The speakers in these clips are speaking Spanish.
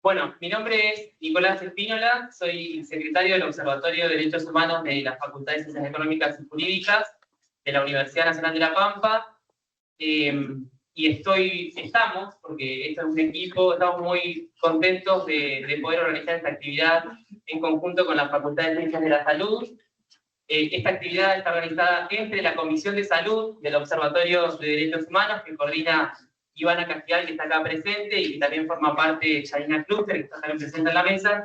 Bueno, mi nombre es Nicolás Espínola, soy secretario del Observatorio de Derechos Humanos de la Facultad de Ciencias Económicas y Jurídicas de la Universidad Nacional de La Pampa. Y estamos, porque esto es un equipo, estamos muy contentos de poder organizar esta actividad en conjunto con la Facultad de Ciencias de la Salud. Esta actividad está organizada entre la Comisión de Salud del Observatorio de Derechos Humanos, que coordina Ivana Castigal, que está acá presente, y que también forma parte Yanina Cluster, que está también presente en la mesa,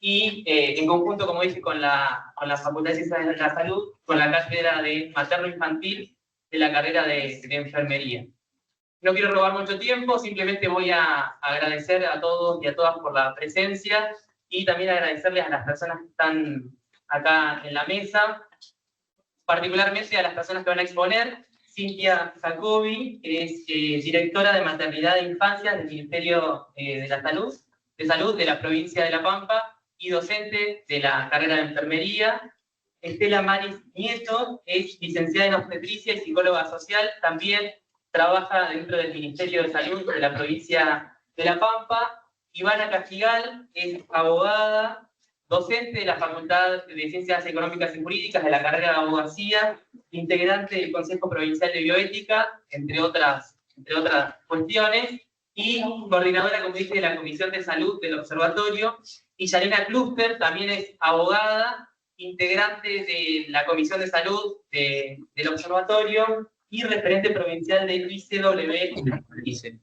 y en conjunto, como dije, con la Facultad de Ciencias de la Salud, con la cátedra de materno-infantil de la carrera de enfermería. No quiero robar mucho tiempo, simplemente voy a agradecer a todos y a todas por la presencia, y también agradecerles a las personas que están acá en la mesa, particularmente a las personas que van a exponer. Cintia Jacobi, que es directora de Maternidad e Infancia del Ministerio de Salud de la provincia de La Pampa y docente de la carrera de enfermería. Estela Maris Nieto es licenciada en obstetricia y psicóloga social, también trabaja dentro del Ministerio de Salud de la provincia de La Pampa. Ivana Castigal es abogada, docente de la Facultad de Ciencias Económicas y Jurídicas de la carrera de abogacía, integrante del Consejo Provincial de Bioética, entre otras cuestiones, y coordinadora, como dije, de la Comisión de Salud del Observatorio. Y Yanina Cluster también es abogada, integrante de la Comisión de Salud del Observatorio y referente provincial del ICW.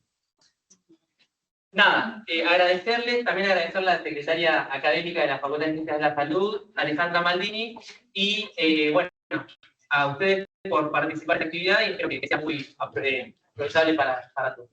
Nada, agradecerles, también agradecer a la secretaria académica de la Facultad de Ciencias de la Salud, Alejandra Maldini, y bueno, a ustedes por participar en la actividad y espero que sea muy aprovechable para todos.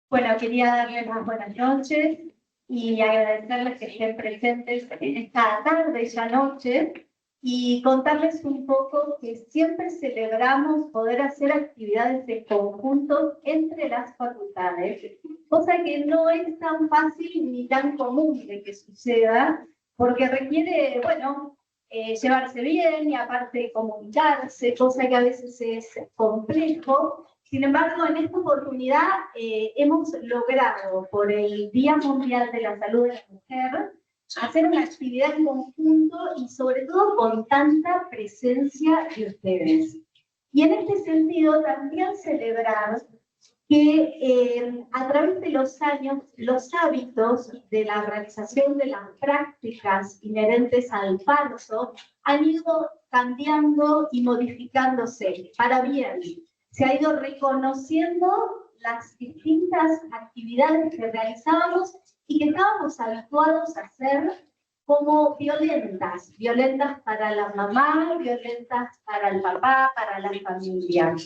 Bueno, quería darles las buenas noches y agradecerles que estén presentes en esta tarde y ya noche y contarles un poco que siempre celebramos poder hacer actividades en conjunto entre las facultades, cosa que no es tan fácil ni tan común de que suceda, porque requiere, bueno, llevarse bien y aparte comunicarse, cosa que a veces es complejo. Sin embargo, en esta oportunidad hemos logrado, por el Día Mundial de la Salud de la Mujer, hacer una actividad en conjunto y sobre todo con tanta presencia de ustedes. Y en este sentido también celebrar que a través de los años los hábitos de la realización de las prácticas inherentes al parto han ido cambiando y modificándose para bien. Se ha ido reconociendo las distintas actividades que realizábamos y que estábamos habituados a hacer como violentas para la mamá, violentas para el papá, para la familia.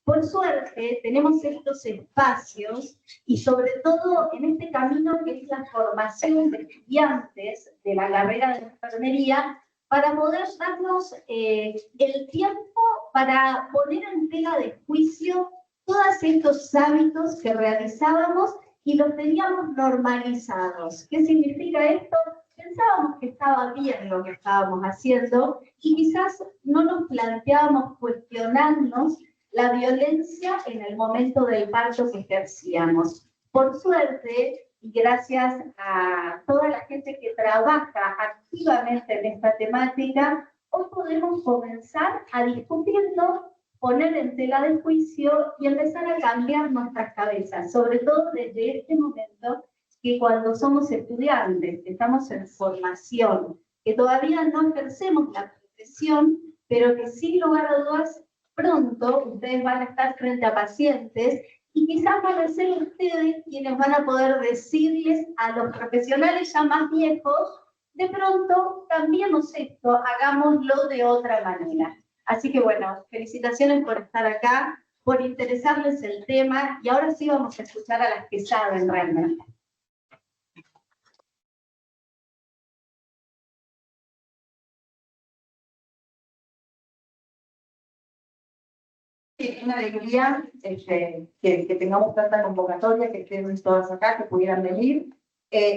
Por suerte, tenemos estos espacios y sobre todo en este camino que es la formación de estudiantes de la carrera de enfermería, para poder darnos el tiempo para poner en tela de juicio todos estos hábitos que realizábamos y los teníamos normalizados. ¿Qué significa esto? Pensábamos que estaba bien lo que estábamos haciendo y quizás no nos planteábamos cuestionarnos la violencia en el momento del parto que ejercíamos. Por suerte, y gracias a toda la gente que trabaja activamente en esta temática, hoy podemos comenzar a discutirlo, poner en tela de juicio y empezar a cambiar nuestras cabezas, sobre todo desde este momento que cuando somos estudiantes, estamos en formación, que todavía no ejercemos la profesión, pero que sin lugar a dudas pronto ustedes van a estar frente a pacientes y quizás van a ser ustedes quienes van a poder decirles a los profesionales ya más viejos, de pronto cambiemos esto, hagámoslo de otra manera. Así que bueno, felicitaciones por estar acá, por interesarles el tema y ahora sí vamos a escuchar a las que saben realmente. Es una alegría que tengamos tanta convocatoria, que estén todas acá, que pudieran venir.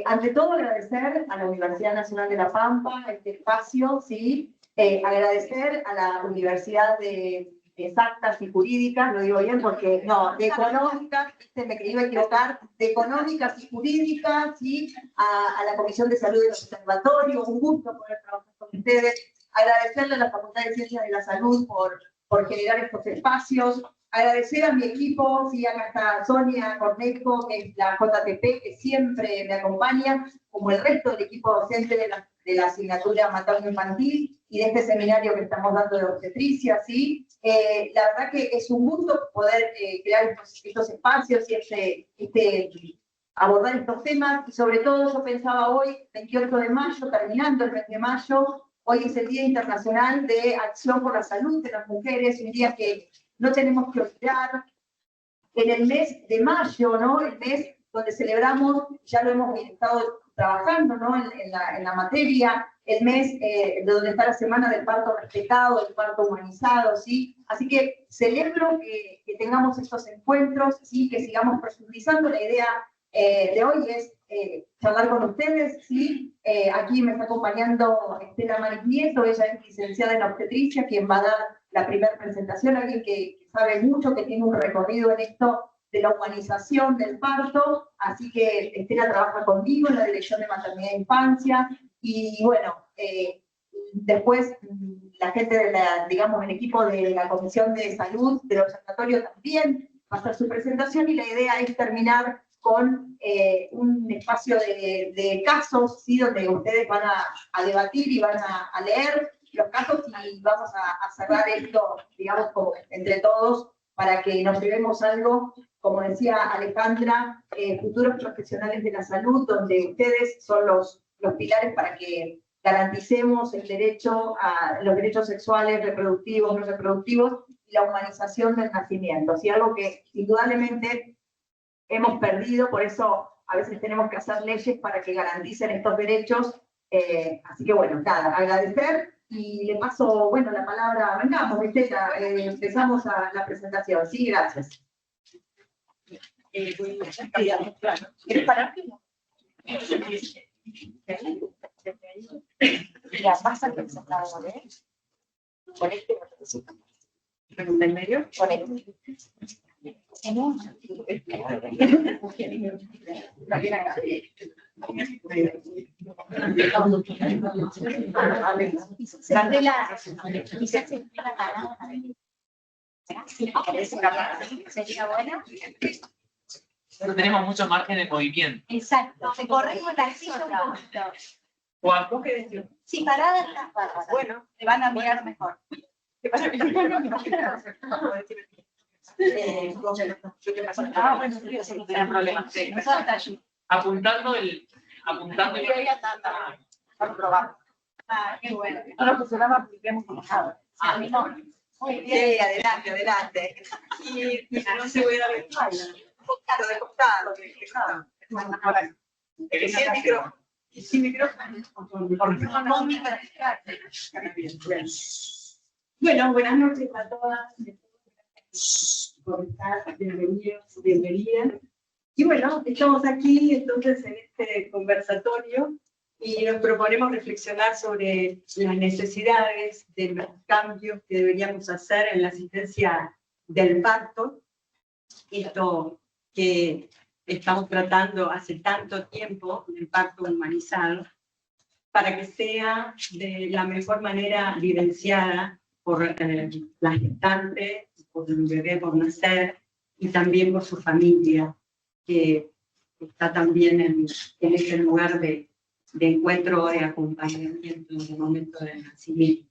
Ante todo, agradecer a la Universidad Nacional de La Pampa este espacio, ¿sí? Agradecer a la Universidad de Exactas y Jurídicas, lo digo bien porque, no, de Económicas, me iba a equivocar, de Económicas y Jurídicas, y a la Comisión de Salud del Observatorio, un gusto poder trabajar con ustedes. Agradecerle a la Facultad de Ciencias de la Salud por generar estos espacios. Agradecer a mi equipo, sí, acá está Sonia Cornejo, que es la JTP, que siempre me acompaña, como el resto del equipo docente de la asignatura materno-infantil y de este seminario que estamos dando de obstetricia, ¿sí? La verdad que es un gusto poder crear estos espacios y abordar estos temas, y sobre todo yo pensaba hoy, 28 de mayo, terminando el mes de mayo, hoy es el Día Internacional de Acción por la Salud de las Mujeres, un día que no tenemos que olvidar. En el mes de mayo, ¿no? El mes donde celebramos, ya lo hemos estado trabajando, ¿no? En la materia, el mes donde está la semana del parto respetado, del parto humanizado, ¿sí? Así que celebro que tengamos estos encuentros, ¿sí? Que sigamos profundizando. La idea de hoy es charlar con ustedes, ¿sí? Aquí me está acompañando Estela Maris Nieto, ella es licenciada en obstetricia, quien va a dar la primera presentación, alguien que sabe mucho, que tiene un recorrido en esto de la humanización del parto, así que Estela trabaja conmigo en la Dirección de Maternidad e Infancia, y bueno, después la gente digamos, el equipo de la Comisión de Salud del Observatorio también va a hacer su presentación, y la idea es terminar con un espacio de casos, ¿sí? Donde ustedes van a debatir y van a leer los casos, y vamos a cerrar esto, digamos, como entre todos, para que nos llevemos algo, como decía Alejandra, futuros profesionales de la salud, donde ustedes son los pilares para que garanticemos el derecho a los derechos sexuales, reproductivos, no reproductivos, y la humanización del nacimiento, ¿sí? Algo que indudablemente hemos perdido, por eso a veces tenemos que hacer leyes para que garanticen estos derechos. Así que bueno, nada, agradecer, y le paso, bueno, la palabra, vengamos, Estela, empezamos a la presentación. Sí, gracias. ¿Quieres parar? Mira, vas a empezar ahora, ¿eh? Con este, ¿en el medio? Con este. Sería bueno. No tenemos mucho margen de movimiento. Exacto, te corremos la silla un poquito. Juan, ¿vos qué decís? Sí, parada estás bárbara. Bueno, te van a mirar mejor. ¿qué pasa? Yo te paso. Ah, bueno, sí, no tienen problema. Apuntando el... Vamos a probar. Ah, qué bueno. Ahora funcionaba porque hemos trabajado. A mí no. Muy bien. Sí, adelante, adelante. Y no se voy a dar el lo de costado, sin micrófono. Sin micrófono. Bueno, buenas noches a todas y por estar, bienvenidos, bienvenidas. Y bueno, estamos aquí entonces en este conversatorio y nos proponemos reflexionar sobre las necesidades de los cambios que deberíamos hacer en la asistencia del parto. Esto que estamos tratando hace tanto tiempo, el parto humanizado, para que sea de la mejor manera vivenciada por la gestante, por el bebé por nacer, y también por su familia, que está también en ese lugar de encuentro, de acompañamiento en el momento del nacimiento.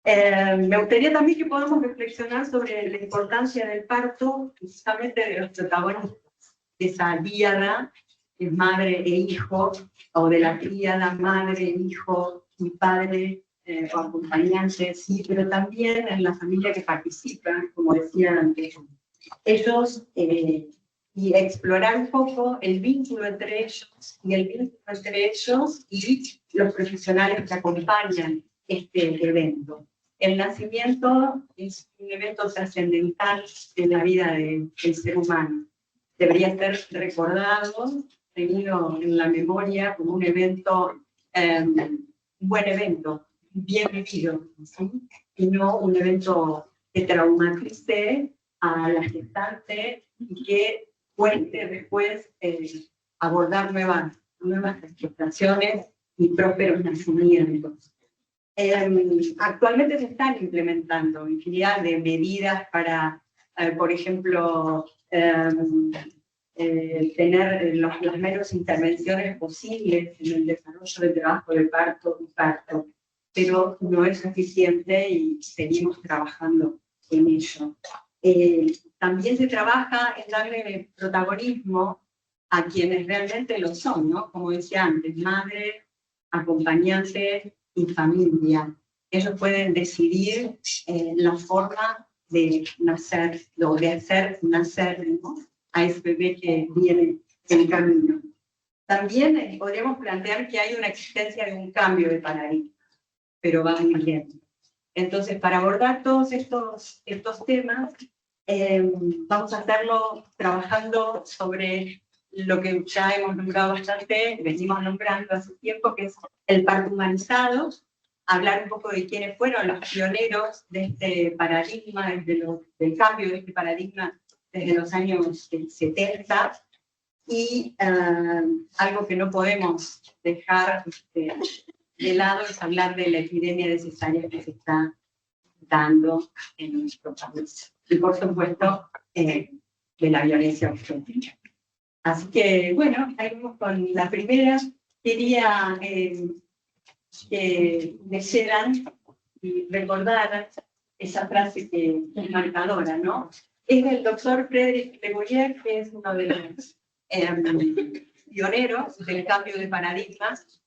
Me gustaría también que podamos reflexionar sobre la importancia del parto, justamente de los protagonistas, de esa díada, de madre e hijo, o de la tríada madre, hijo y padre, o acompañante, sí, pero también en la familia que participa, como decía antes. Ellos, y explorar un poco el vínculo entre ellos, y el vínculo entre ellos y los profesionales que acompañan este evento. El nacimiento es un evento trascendental en la vida del ser humano. Debería ser recordado, tenido en la memoria como un evento, un buen evento, bien vivido, ¿sí? Y no un evento que traumatice a la gestante y que cueste después abordar nuevas gestaciones y prósperos nacimientos. Actualmente se están implementando infinidad de medidas para, por ejemplo, tener las menos intervenciones posibles en el desarrollo del trabajo de parto y parto, pero no es suficiente y seguimos trabajando en ello. También se trabaja en darle protagonismo a quienes realmente lo son, ¿no? Como decía antes, madre, acompañante y familia. Ellos pueden decidir la forma de nacer, o de hacer nacer, ¿no?, a ese bebé que viene en camino. También podríamos plantear que hay una existencia de un cambio de paradigma, pero va muy lento. Entonces, para abordar todos estos temas, vamos a hacerlo trabajando sobre lo que ya hemos nombrado bastante, venimos nombrando hace tiempo, que es el parto humanizado, hablar un poco de quiénes fueron los pioneros de este paradigma, del cambio de este paradigma desde los años 70, y algo que no podemos dejar de lado es hablar de la epidemia de cesáreas que se está dando en nuestro país. Y por supuesto, de la violencia obstétrica. Así que, bueno, ahí vamos con la primera. Quería que leyeran y recordaran esa frase que es marcadora, ¿no? Es del doctor Frédéric Le Boyer, que es uno de los pioneros del cambio de paradigmas.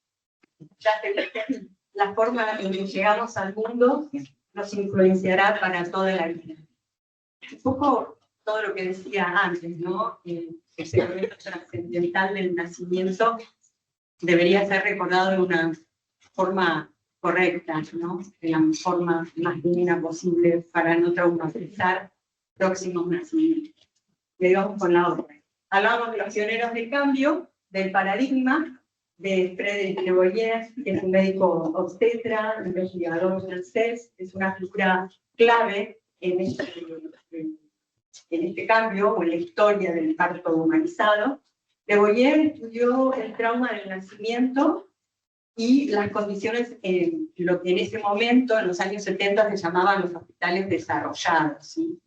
Ya se dice, la forma en que llegamos al mundo nos influenciará para toda la vida. Un poco todo lo que decía antes, ¿no? Ese momento trascendental del nacimiento debería ser recordado de una forma correcta, ¿no? De la forma más divina posible para no traumatizar próximos nacimientos. Le vamos con la otra. Hablamos de los pioneros del cambio, del paradigma, de Frédéric Le Boyer, que es un médico obstetra, un investigador francés, es una figura clave en este cambio o en la historia del parto humanizado. Le Boyer estudió el trauma del nacimiento y las condiciones en lo que en ese momento, en los años 70, se llamaban los hospitales desarrollados, ¿sí?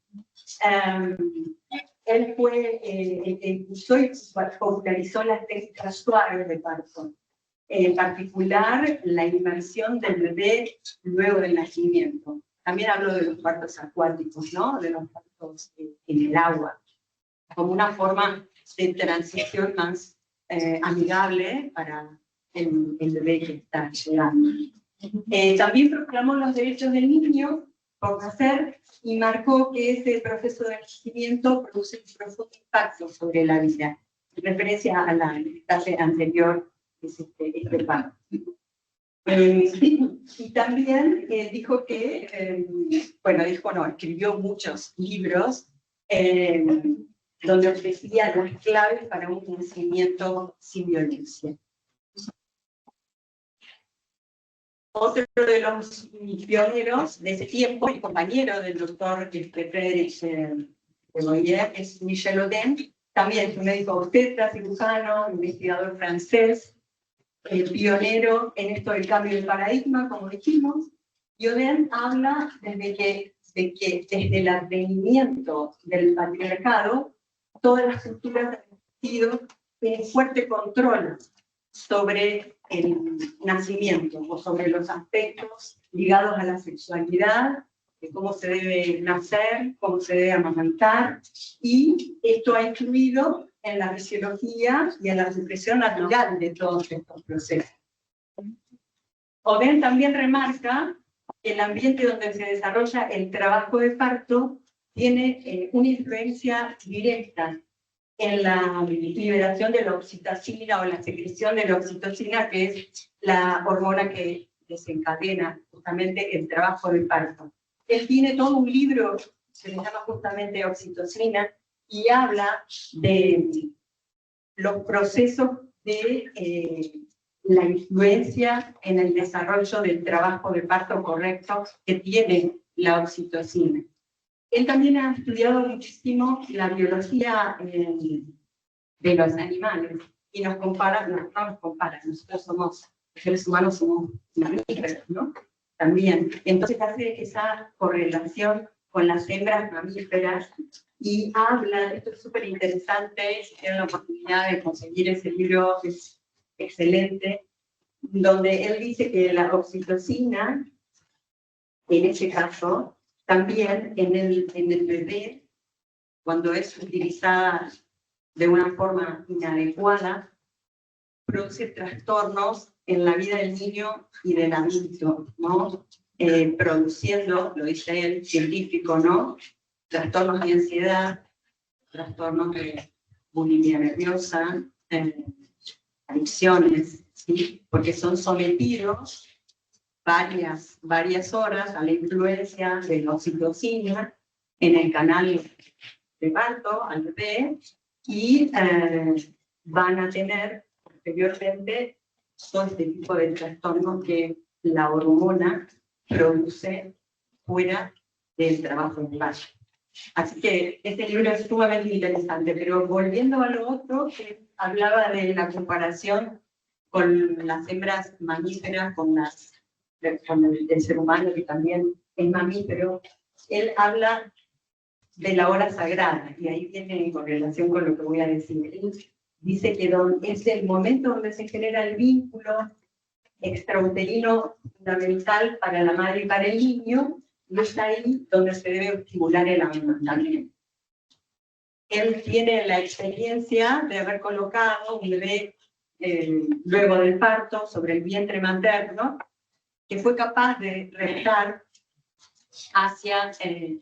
Él fue el que impulsó y popularizó las técnicas suaves de parto, en particular la inmersión del bebé luego del nacimiento. También hablo de los partos acuáticos, ¿no? De los partos en el agua, como una forma de transición más amigable para el bebé que está llegando. También proclamó los derechos del niño por nacer y marcó que ese proceso de nacimiento produce un profundo impacto sobre la vida, en referencia a la clase anterior, que es este parto. Y también dijo que, escribió muchos libros donde ofrecía las claves para un nacimiento sin violencia. Otro de los pioneros de ese tiempo, y compañero del doctor Frédéric Le Boyer, es Michel Oden, también es un médico obstetra, cirujano, investigador francés, pionero en esto del cambio de paradigma, como dijimos. Y Oden habla de que desde el advenimiento del patriarcado, todas las culturas han existido en fuerte control sobre el nacimiento o sobre los aspectos ligados a la sexualidad, de cómo se debe nacer, cómo se debe amamantar, y esto ha influido en la fisiología y en la supresión natural de todos estos procesos. Oden también remarca que el ambiente donde se desarrolla el trabajo de parto tiene una influencia directa en la liberación de la oxitocina o la secreción de la oxitocina, que es la hormona que desencadena justamente el trabajo de parto. Él tiene todo un libro, se le llama justamente Oxitocina, y habla de los procesos de la influencia en el desarrollo del trabajo de parto correcto que tiene la oxitocina. Él también ha estudiado muchísimo la biología de los animales y nos compara, no nos compara, nosotros somos, los seres humanos somos mamíferos, ¿no? También. Entonces hace esa correlación con las hembras mamíferas y habla, esto es súper interesante, si tienen la oportunidad de conseguir ese libro, es excelente, donde él dice que la oxitocina, en ese caso, también en el bebé, cuando es utilizada de una forma inadecuada, produce trastornos en la vida del niño y del adulto, ¿no? Produciendo, lo dice el científico, ¿no? Trastornos de ansiedad, trastornos de bulimia nerviosa, adicciones, ¿sí? Porque son sometidos varias horas a la influencia de la oxitocina en el canal de parto al bebé y van a tener posteriormente todo este tipo de trastornos que la hormona produce fuera del trabajo del parto. Así que este libro es sumamente interesante, pero volviendo a lo otro, que hablaba de la comparación con las hembras mamíferas, con el ser humano, que también es mamífero, él habla de la hora sagrada, y ahí viene en correlación con lo que voy a decir. Él dice que es el momento donde se genera el vínculo extrauterino fundamental para la madre y para el niño, y es ahí donde se debe estimular el amamantamiento. Él tiene la experiencia de haber colocado un bebé luego del parto sobre el vientre materno, que fue capaz de reptar hacia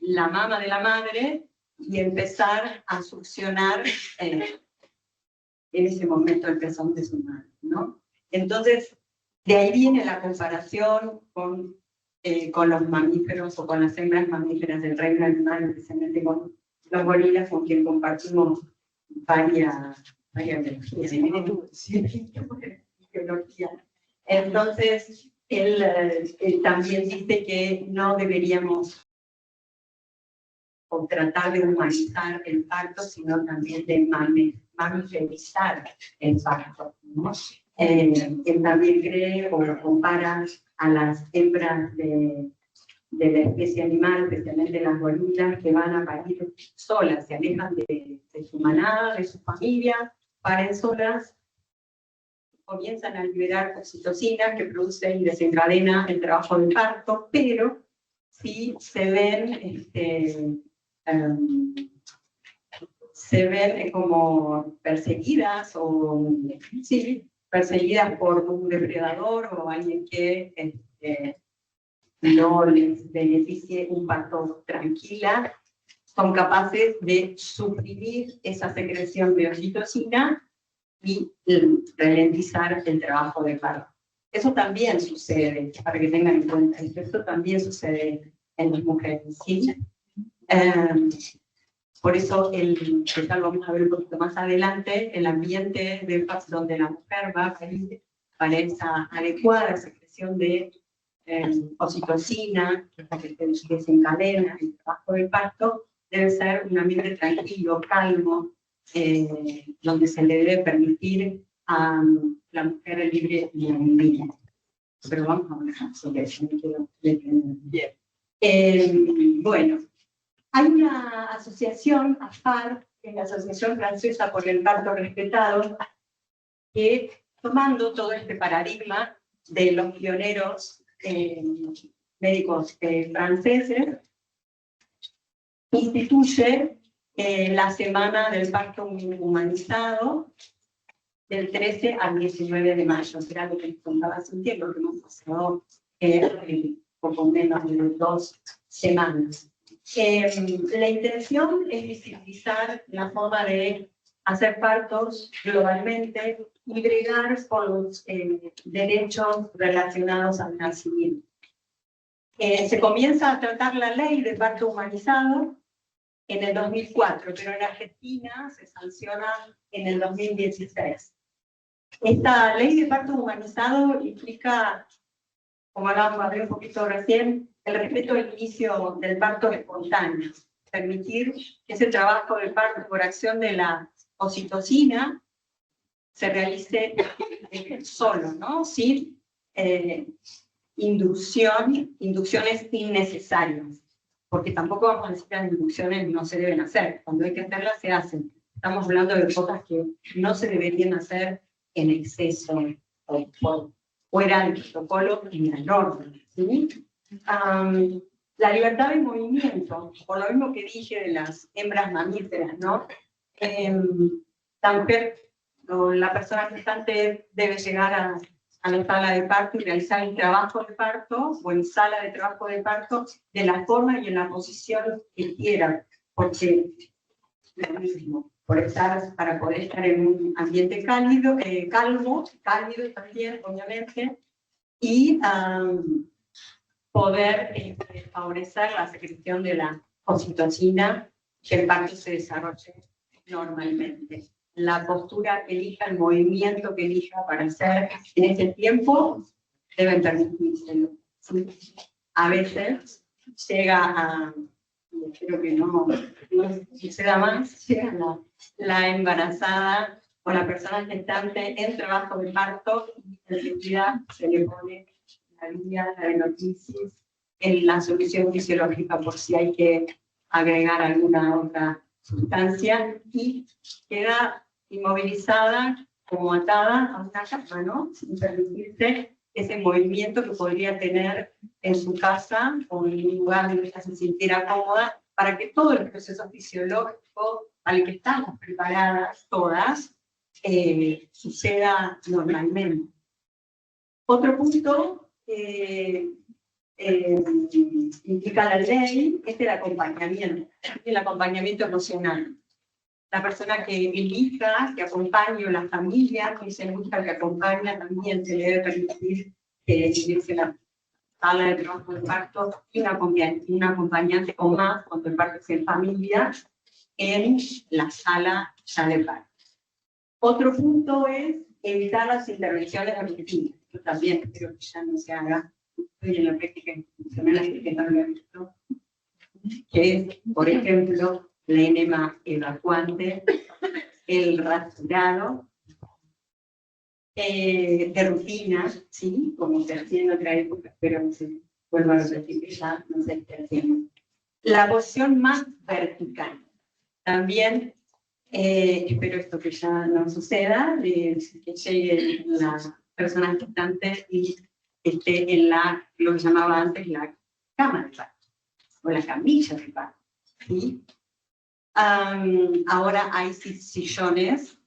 la mama de la madre y empezar a succionar en ese momento el pezón de su madre, ¿no? Entonces, de ahí viene la comparación con los mamíferos o con las hembras mamíferas del reino animal, especialmente con los gorilas, con quien compartimos varias biologías. Entonces, él también dice que no deberíamos o tratar de humanizar el parto, sino también de mamiferizar el parto, ¿no? Él también cree o compara a las hembras de la especie animal, especialmente las gorilas, que van a parir solas, se alejan de su manada, de su familia, paren solas, comienzan a liberar oxitocina que produce y desencadena el trabajo del parto, pero sí se ven como perseguidas o sí, perseguidas por un depredador o alguien que no les beneficie un parto tranquila, son capaces de suprimir esa secreción de oxitocina y ralentizar el trabajo de parto. Eso también sucede, para que tengan en cuenta, esto también sucede en las mujeres, ¿sí? Por eso, ya lo vamos a ver un poquito más adelante, el ambiente donde la mujer va a pedir para esa adecuada secreción de oxitocina, que desencadena el trabajo del parto, debe ser un ambiente tranquilo, calmo, donde se le debe permitir a la mujer el libre movimiento. Pero vamos a hablar sobre eso, me quiero detener. Bien. Bueno, hay una asociación, AFAR, que es la Asociación Francesa por el Parto Respetado, que tomando todo este paradigma de los pioneros médicos franceses, instituye la Semana del Parto Humanizado del 13 al 19 de mayo. Era lo que les contaba hace un tiempo, que hemos pasado poco menos de 2 semanas. La intención es visibilizar la forma de hacer partos globalmente y bregar por los derechos relacionados al nacimiento. Se comienza a tratar la ley de parto humanizado en el 2004, pero en Argentina se sanciona en el 2016. Esta ley de parto humanizado implica, como hablábamos un poquito recién, el respeto al inicio del parto espontáneo, permitir que ese trabajo de parto por acción de la oxitocina se realice solo, ¿no? Sin inducciones innecesarias, porque tampoco vamos a decir que las inducciones no se deben hacer, cuando hay que hacerlas se hacen. Estamos hablando de cosas que no se deberían hacer en exceso o fuera del protocolo ni la norma, ¿sí? La libertad de movimiento, por lo mismo que dije de las hembras mamíferas, ¿no? La mujer o la persona gestante debe llegar a la sala de parto y realizar el trabajo de parto o en sala de trabajo de parto de la forma y en la posición que quiera, porque lo mismo, para poder estar en un ambiente cálido, cálido también, obviamente, y poder favorecer la secreción de la oxitocina que el parto se desarrolle normalmente. La postura que elija, el movimiento que elija para hacer en ese tiempo, deben permitírselo. ¿Sí? A veces llega a, espero que no suceda más, llega la embarazada o la persona gestante en trabajo de parto y enseguida se le pone la línea de noticias en la solución fisiológica por si hay que agregar alguna otra sustancia y queda inmovilizada como atada a una cama, ¿no? Sin permitirse ese movimiento que podría tener en su casa o en un lugar donde ella se sintiera cómoda para que todo el proceso fisiológico al que estamos preparadas todas suceda normalmente. Otro punto indica la ley es el acompañamiento emocional. La persona que elija, que acompañe, o la familia que se busca, que acompaña, también se le debe permitir irse a la sala de trabajo de parto y un acompañante o más, cuando el parto es en familia, en la sala ya de parto. Otro punto es evitar las intervenciones repetidas. Yo también espero que ya no se haga. Estoy en la práctica institucional que no lo he visto. Que es, por ejemplo, la enema evacuante, el rasurado, de rutina, ¿sí? Como se hacía en otra época, pero no se vuelva a repetir que ya no se está haciendo. La posición más vertical. También, espero esto que ya no suceda, que llegue la persona gestante y esté en lo que llamaba antes la cama de parto, o la camilla de parto, ¿sí? Ahora hay sillones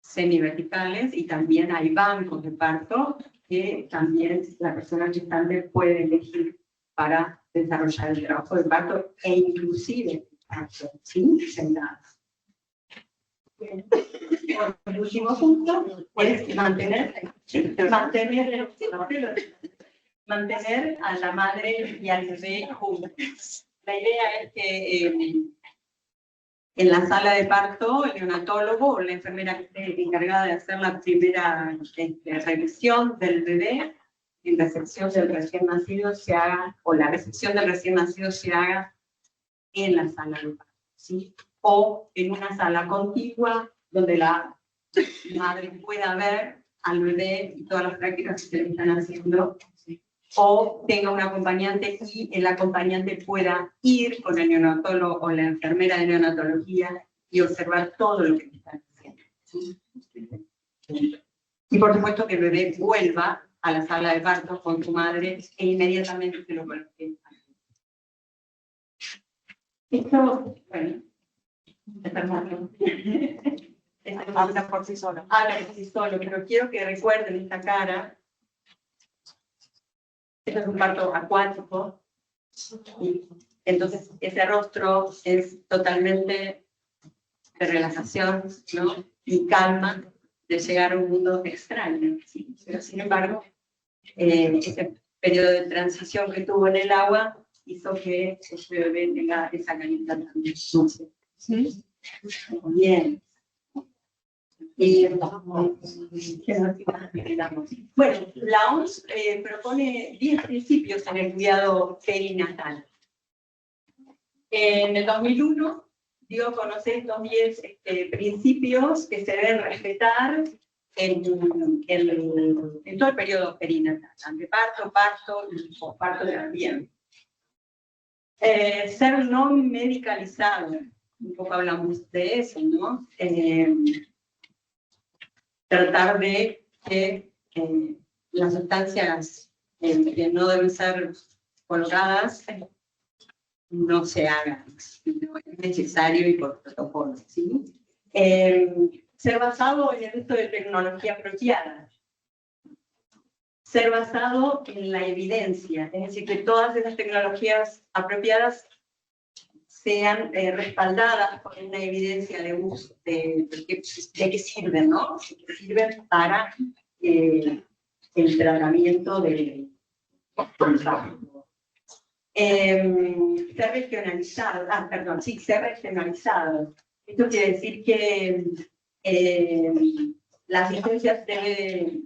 semiverticales y también hay bancos de parto que también la persona gestante puede elegir para desarrollar el trabajo de parto e inclusive parto, ¿sí? Sentadas. El último punto es mantener a la madre y al bebé juntos. La idea es que en la sala de parto, el neonatólogo o la enfermera que esté encargada de hacer la primera revisión del bebé, en recepción del recién nacido se haga, o la recepción del recién nacido se haga en la sala de parto, ¿sí? O en una sala contigua donde la madre pueda ver al bebé y todas las prácticas que se le están haciendo, ¿sí? O tenga un acompañante y el acompañante pueda ir con el neonatólogo o la enfermera de neonatología y observar todo lo que están haciendo, ¿sí? Y por supuesto que el bebé vuelva a la sala de parto con su madre e inmediatamente se lo coloque. Esto, bueno, habla por sí solo. Habla por sí solo, pero quiero que recuerden esta cara. Esto es un parto acuático. Y entonces, ese rostro es totalmente de relajación, ¿no? Y calma de llegar a un mundo extraño, ¿sí? Pero sin embargo, ese periodo de transición que tuvo en el agua hizo que ese bebé tenga esa calidad también. ¿Sí? Bien. Bueno, la OMS propone 10 principios en el cuidado perinatal. En el 2001 dio a conocer estos 10 principios que se deben respetar en todo el periodo perinatal, anteparto, parto y posparto también. Ser no medicalizado, un poco hablamos de eso, ¿no? Tratar de que las sustancias que no deben ser colocadas no se hagan, no es necesario y por protocolo, ¿sí? Ser basado en el uso de tecnología apropiada. Ser basado en la evidencia, es decir, que todas esas tecnologías apropiadas sean respaldadas por una evidencia de uso, de que sirven, ¿no? Que sirven para el tratamiento del parto. Ser regionalizado, ser regionalizado. Esto quiere decir que la asistencia debe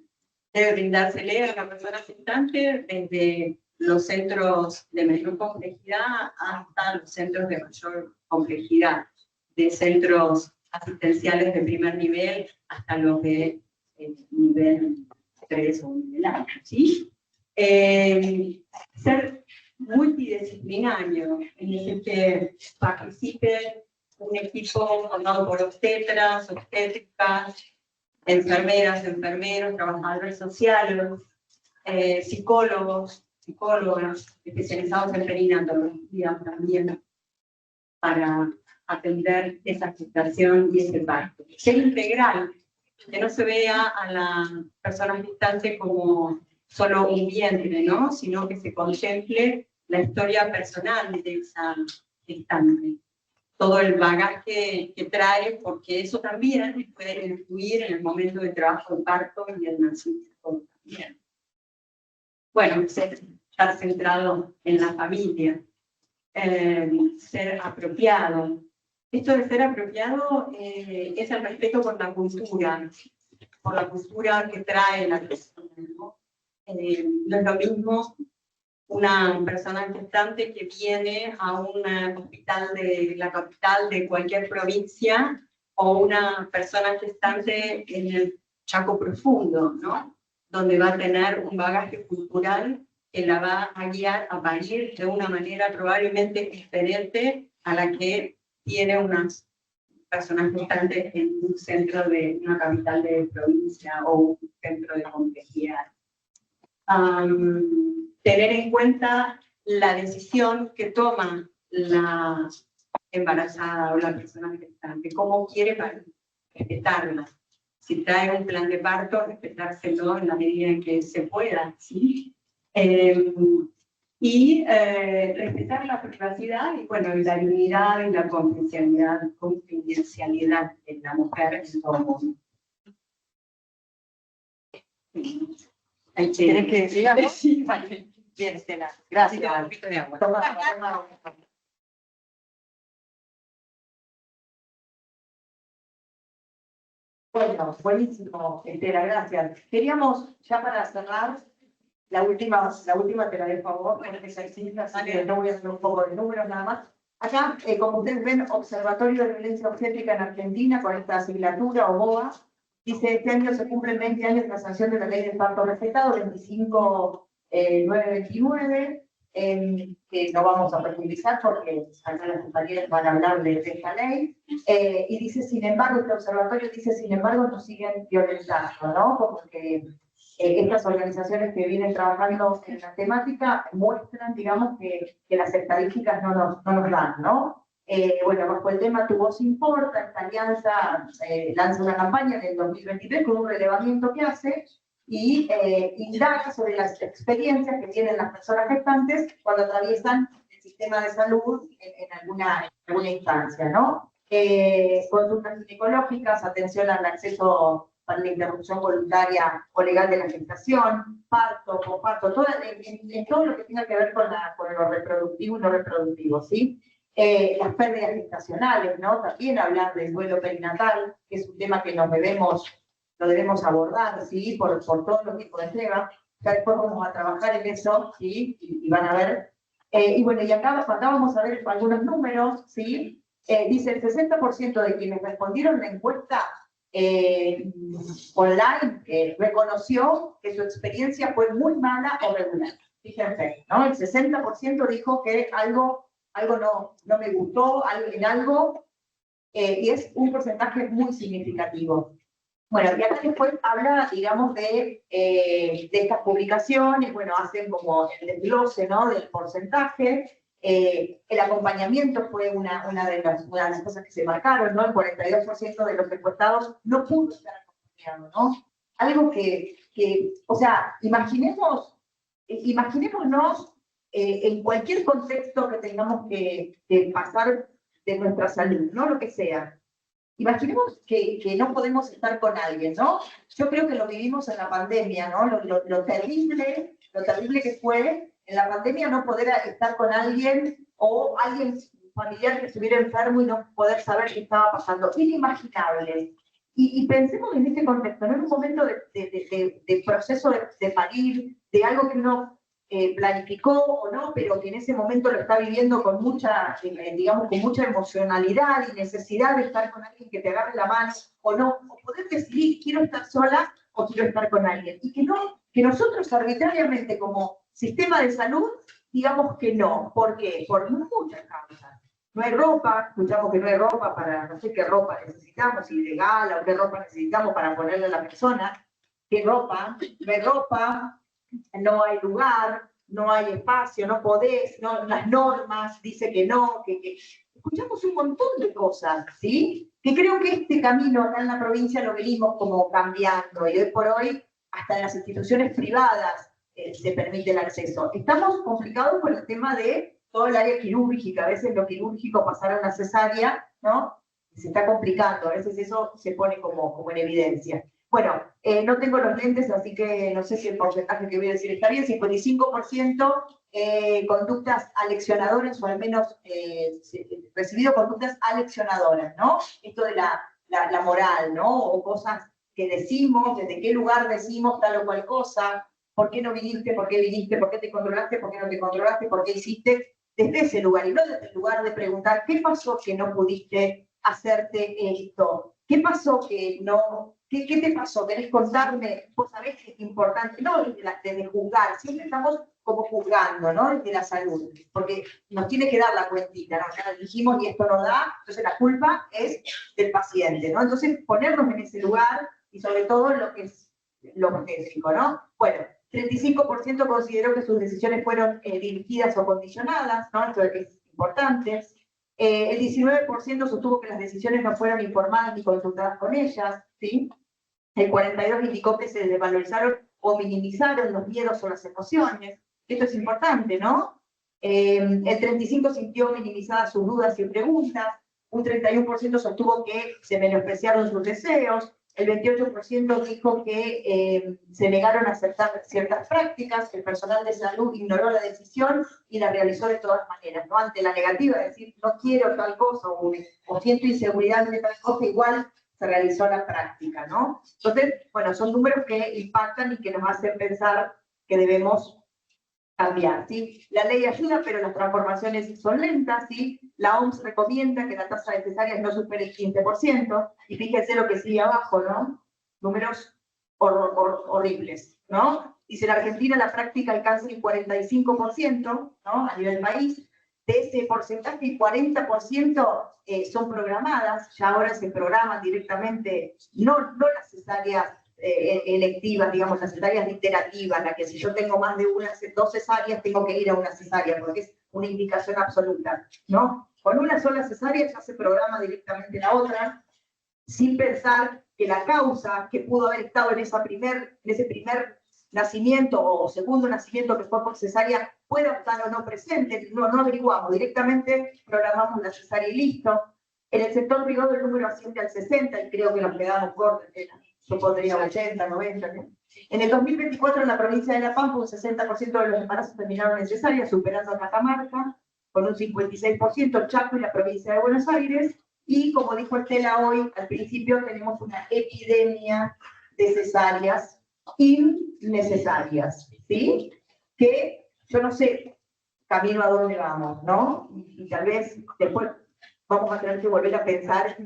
brindársele a la persona gestante desde los centros de menor complejidad hasta los centros de mayor complejidad, de centros asistenciales de primer nivel hasta los de nivel 3 o nivel alto, ¿sí? Ser multidisciplinario, es decir, que participe un equipo formado por obstetras, obstétricas, enfermeras, enfermeros, trabajadores sociales, psicólogos, psicólogas especializados en perinatología también, para atender esa gestación y ese parto. Ser integral, que no se vea a la persona gestante como solo un vientre, ¿no? Sino que se contemple la historia personal de esa gestante. Todo el bagaje que trae, porque eso también puede influir en el momento del trabajo de parto y el nacimiento también. Bueno, estar centrado en la familia, ser apropiado. Esto de ser apropiado es el respeto por la cultura que trae la persona, ¿no? No es lo mismo una persona gestante que viene a un hospital de la capital de cualquier provincia o una persona gestante en el Chaco profundo, ¿no? Donde va a tener un bagaje cultural que la va a guiar a parir de una manera probablemente diferente a la que tiene una persona gestante en un centro de una capital de provincia o un centro de complejidad. Tener en cuenta la decisión que toma la embarazada o la persona gestante, cómo quiere respetarla. Si trae un plan de parto, respetárselo en la medida en que se pueda, ¿sí? Respetar la privacidad y, bueno, la dignidad y la confidencialidad de la mujer en todo mundo. ¿Quieres que sigamos? Sí, vale. Bien, Estela. Gracias. Sí, un poquito de agua. Toma. Bueno, buenísimo, Estela, gracias. Queríamos, ya para cerrar, la última te la dejo a vos, porque es sencilla, así que no voy a hacer un poco de números nada más. Acá, como ustedes ven, Observatorio de Violencia Obstétrica en Argentina, con esta asignatura o BOA, dice: este año se cumplen 20 años de la sanción de la ley del parto respetado, 25.929, que no vamos a profundizar porque acá las compañeras van a hablar de esta ley, y dice, sin embargo, este observatorio dice, sin embargo, nos siguen violentando, ¿no? Como que estas organizaciones que vienen trabajando en la temática muestran, digamos, que las estadísticas no nos dan, ¿no? Bueno, bajo el tema Tu Voz Importa, esta alianza lanza una campaña en el 2023 con un relevamiento que hace y indaga sobre las experiencias que tienen las personas gestantes cuando atraviesan el sistema de salud en alguna instancia, ¿no? Consultas ginecológicas, atención al acceso para la interrupción voluntaria o legal de la gestación, parto, posparto, en todo lo que tenga que ver con lo reproductivo y no reproductivo, ¿sí? Las pérdidas gestacionales, ¿no? También hablar del duelo perinatal, que es un tema que lo debemos abordar, ¿sí? Por todos los tipos de entrega. Ya después vamos a trabajar en eso, ¿sí? Y van a ver. Y bueno, y acá vamos a ver algunos números, ¿sí? Dice el 60% de quienes respondieron la encuesta online reconoció que su experiencia fue muy mala o regular. Fíjense, ¿no? El 60% dijo que algo no me gustó, y es un porcentaje muy significativo. Bueno, y acá después habla, digamos, de estas publicaciones, bueno, hacen como el desglose, ¿no? Del porcentaje. El acompañamiento fue una de las cosas que se marcaron, ¿no? El 42% de los encuestados no pudo estar acompañado, ¿no? Algo que o sea, imaginémonos en cualquier contexto que tengamos que pasar de nuestra salud, ¿no? Lo que sea. Imaginemos que no podemos estar con alguien, ¿no? Yo creo que lo vivimos en la pandemia, ¿no? Lo terrible que fue en la pandemia no poder estar con alguien o alguien familiar que estuviera enfermo y no poder saber qué estaba pasando. Inimaginable. Y pensemos en este contexto, ¿no? En un momento de proceso de parir, de algo que uno planificó o no, pero que en ese momento lo está viviendo con mucha, digamos, con mucha emocionalidad y necesidad de estar con alguien que te agarre la mano o no, o poder decidir, quiero estar sola o quiero estar con alguien. Y que nosotros arbitrariamente como sistema de salud digamos que no. ¿Por qué? Por muchas causas. No hay ropa, escuchamos que no hay ropa para, no sé qué ropa necesitamos, si de gala o qué ropa necesitamos para ponerle a la persona. ¿Qué ropa? No hay ropa, no hay lugar, no hay espacio, no podés, no, las normas dice que no, que escuchamos un montón de cosas, ¿sí? Que creo que este camino acá en la provincia lo venimos como cambiando y hoy por hoy hasta en las instituciones privadas se permite el acceso. Estamos complicados con el tema de todo el área quirúrgica, a veces lo quirúrgico pasar a una cesárea, ¿no? Se está complicando, a veces eso se pone como en evidencia. Bueno, no tengo los lentes, así que no sé si el porcentaje que voy a decir está bien, 55% conductas aleccionadoras, o al menos recibido conductas aleccionadoras, ¿no? Esto de la moral, ¿no? O cosas que decimos, desde qué lugar decimos tal o cual cosa, por qué no viniste, por qué viniste, por qué te controlaste, por qué no te controlaste, por qué hiciste, desde ese lugar, y no desde el lugar de preguntar, ¿qué pasó que no pudiste hacerte esto? ¿Qué pasó que no? ¿Qué te pasó? ¿Querés contarme? Vos sabés que es importante, no desde juzgar, siempre estamos como juzgando, ¿no? Desde la salud, porque nos tiene que dar la cuentita, ¿no? Ya dijimos y esto no da, entonces la culpa es del paciente, ¿no? Entonces ponernos en ese lugar y sobre todo lo que es lo obstétrico, ¿no? Bueno, 35% consideró que sus decisiones fueron dirigidas o condicionadas, ¿no? Esto es importante. El 19% sostuvo que las decisiones no fueron informadas ni consultadas con ellas, ¿sí? El 42% indicó que se desvalorizaron o minimizaron los miedos o las emociones. Esto es importante, ¿no? El 35% sintió minimizadas sus dudas y preguntas. Un 31% sostuvo que se menospreciaron sus deseos. El 28% dijo que se negaron a aceptar ciertas prácticas. El personal de salud ignoró la decisión y la realizó de todas maneras, ¿no? Ante la negativa de decir no quiero tal cosa o siento inseguridad de tal cosa, igual se realizó la práctica, ¿no? Entonces, bueno, son números que impactan y que nos hacen pensar que debemos cambiar, ¿sí? La ley ayuda, pero las transformaciones son lentas, ¿sí? La OMS recomienda que la tasa de cesáreas no supere el 15%, y fíjense lo que sigue abajo, ¿no? Números horribles, ¿no? Dice, en Argentina la práctica alcanza el 45%, ¿no? A nivel país. De ese porcentaje, el 40% son programadas, ya ahora se programan directamente, no las cesáreas electivas, digamos, las cesáreas iterativas, la que si yo tengo más de dos cesáreas, tengo que ir a una cesárea, porque es una indicación absoluta, ¿no? Con una sola cesárea ya se programa directamente la otra, sin pensar que la causa que pudo haber estado en ese primer nacimiento o segundo nacimiento que fue por cesárea pueda estar o no presente, no averiguamos, directamente programamos la cesárea y listo. En el sector privado el número asciende al 60% y creo que nos quedamos cortos, yo pondría 80, 90. ¿No? En el 2024 en la provincia de La Pampa un 60% de los embarazos terminaron en cesárea, superando a Catamarca. con un 56%, Chaco y la provincia de Buenos Aires, y como dijo Estela hoy, al principio tenemos una epidemia de cesáreas innecesarias, ¿sí? Que yo no sé camino a dónde vamos, ¿no? Y tal vez después vamos a tener que volver a pensar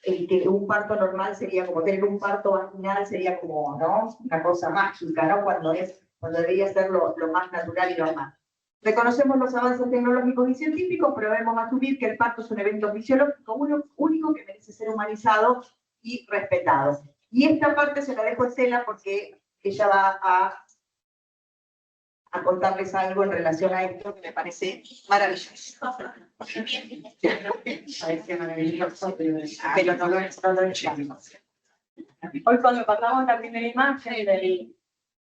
en que un parto normal sería como tener un parto vaginal, sería como, ¿no? Una cosa mágica, ¿no? Cuando debería ser lo más natural y normal. Reconocemos los avances tecnológicos y científicos, pero debemos asumir que el parto es un evento fisiológico único que merece ser humanizado y respetado. Y esta parte se la dejo a Estela porque ella va a contarles algo en relación a esto que me parece maravilloso. Parece maravilloso, pero no lo es todo el tiempo. Hoy cuando pasamos la primera imagen del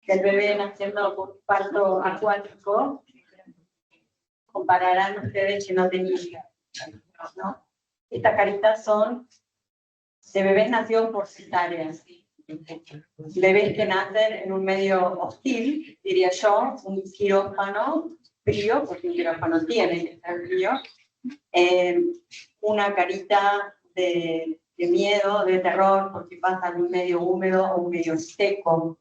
bebé naciendo por parto acuático, compararán ustedes que no tenía, ¿no? Estas caritas son de bebés nacidos por cesáreas. Bebés que nacen en un medio hostil, diría yo, un quirófano frío, porque un quirófano tiene que estar frío, una carita de miedo, de terror, porque pasa de un medio húmedo a un medio seco.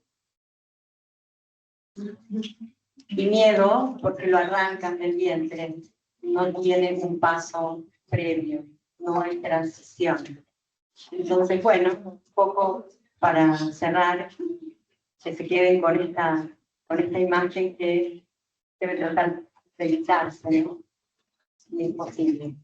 Y miedo porque lo arrancan del vientre, no tiene un paso previo, no hay transición. Entonces, bueno, un poco para cerrar, que se queden con esta imagen que debe tratar de evitarse, ¿no? Si es posible.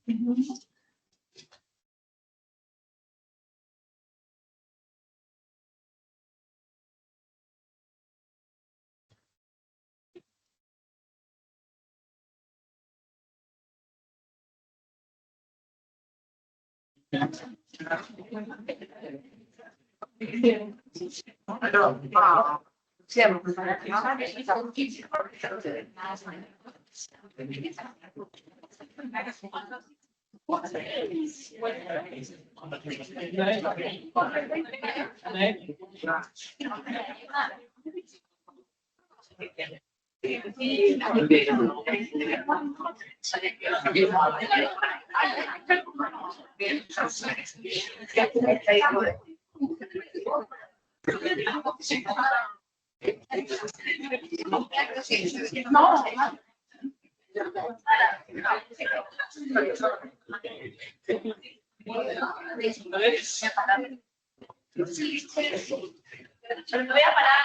Pero me voy a parar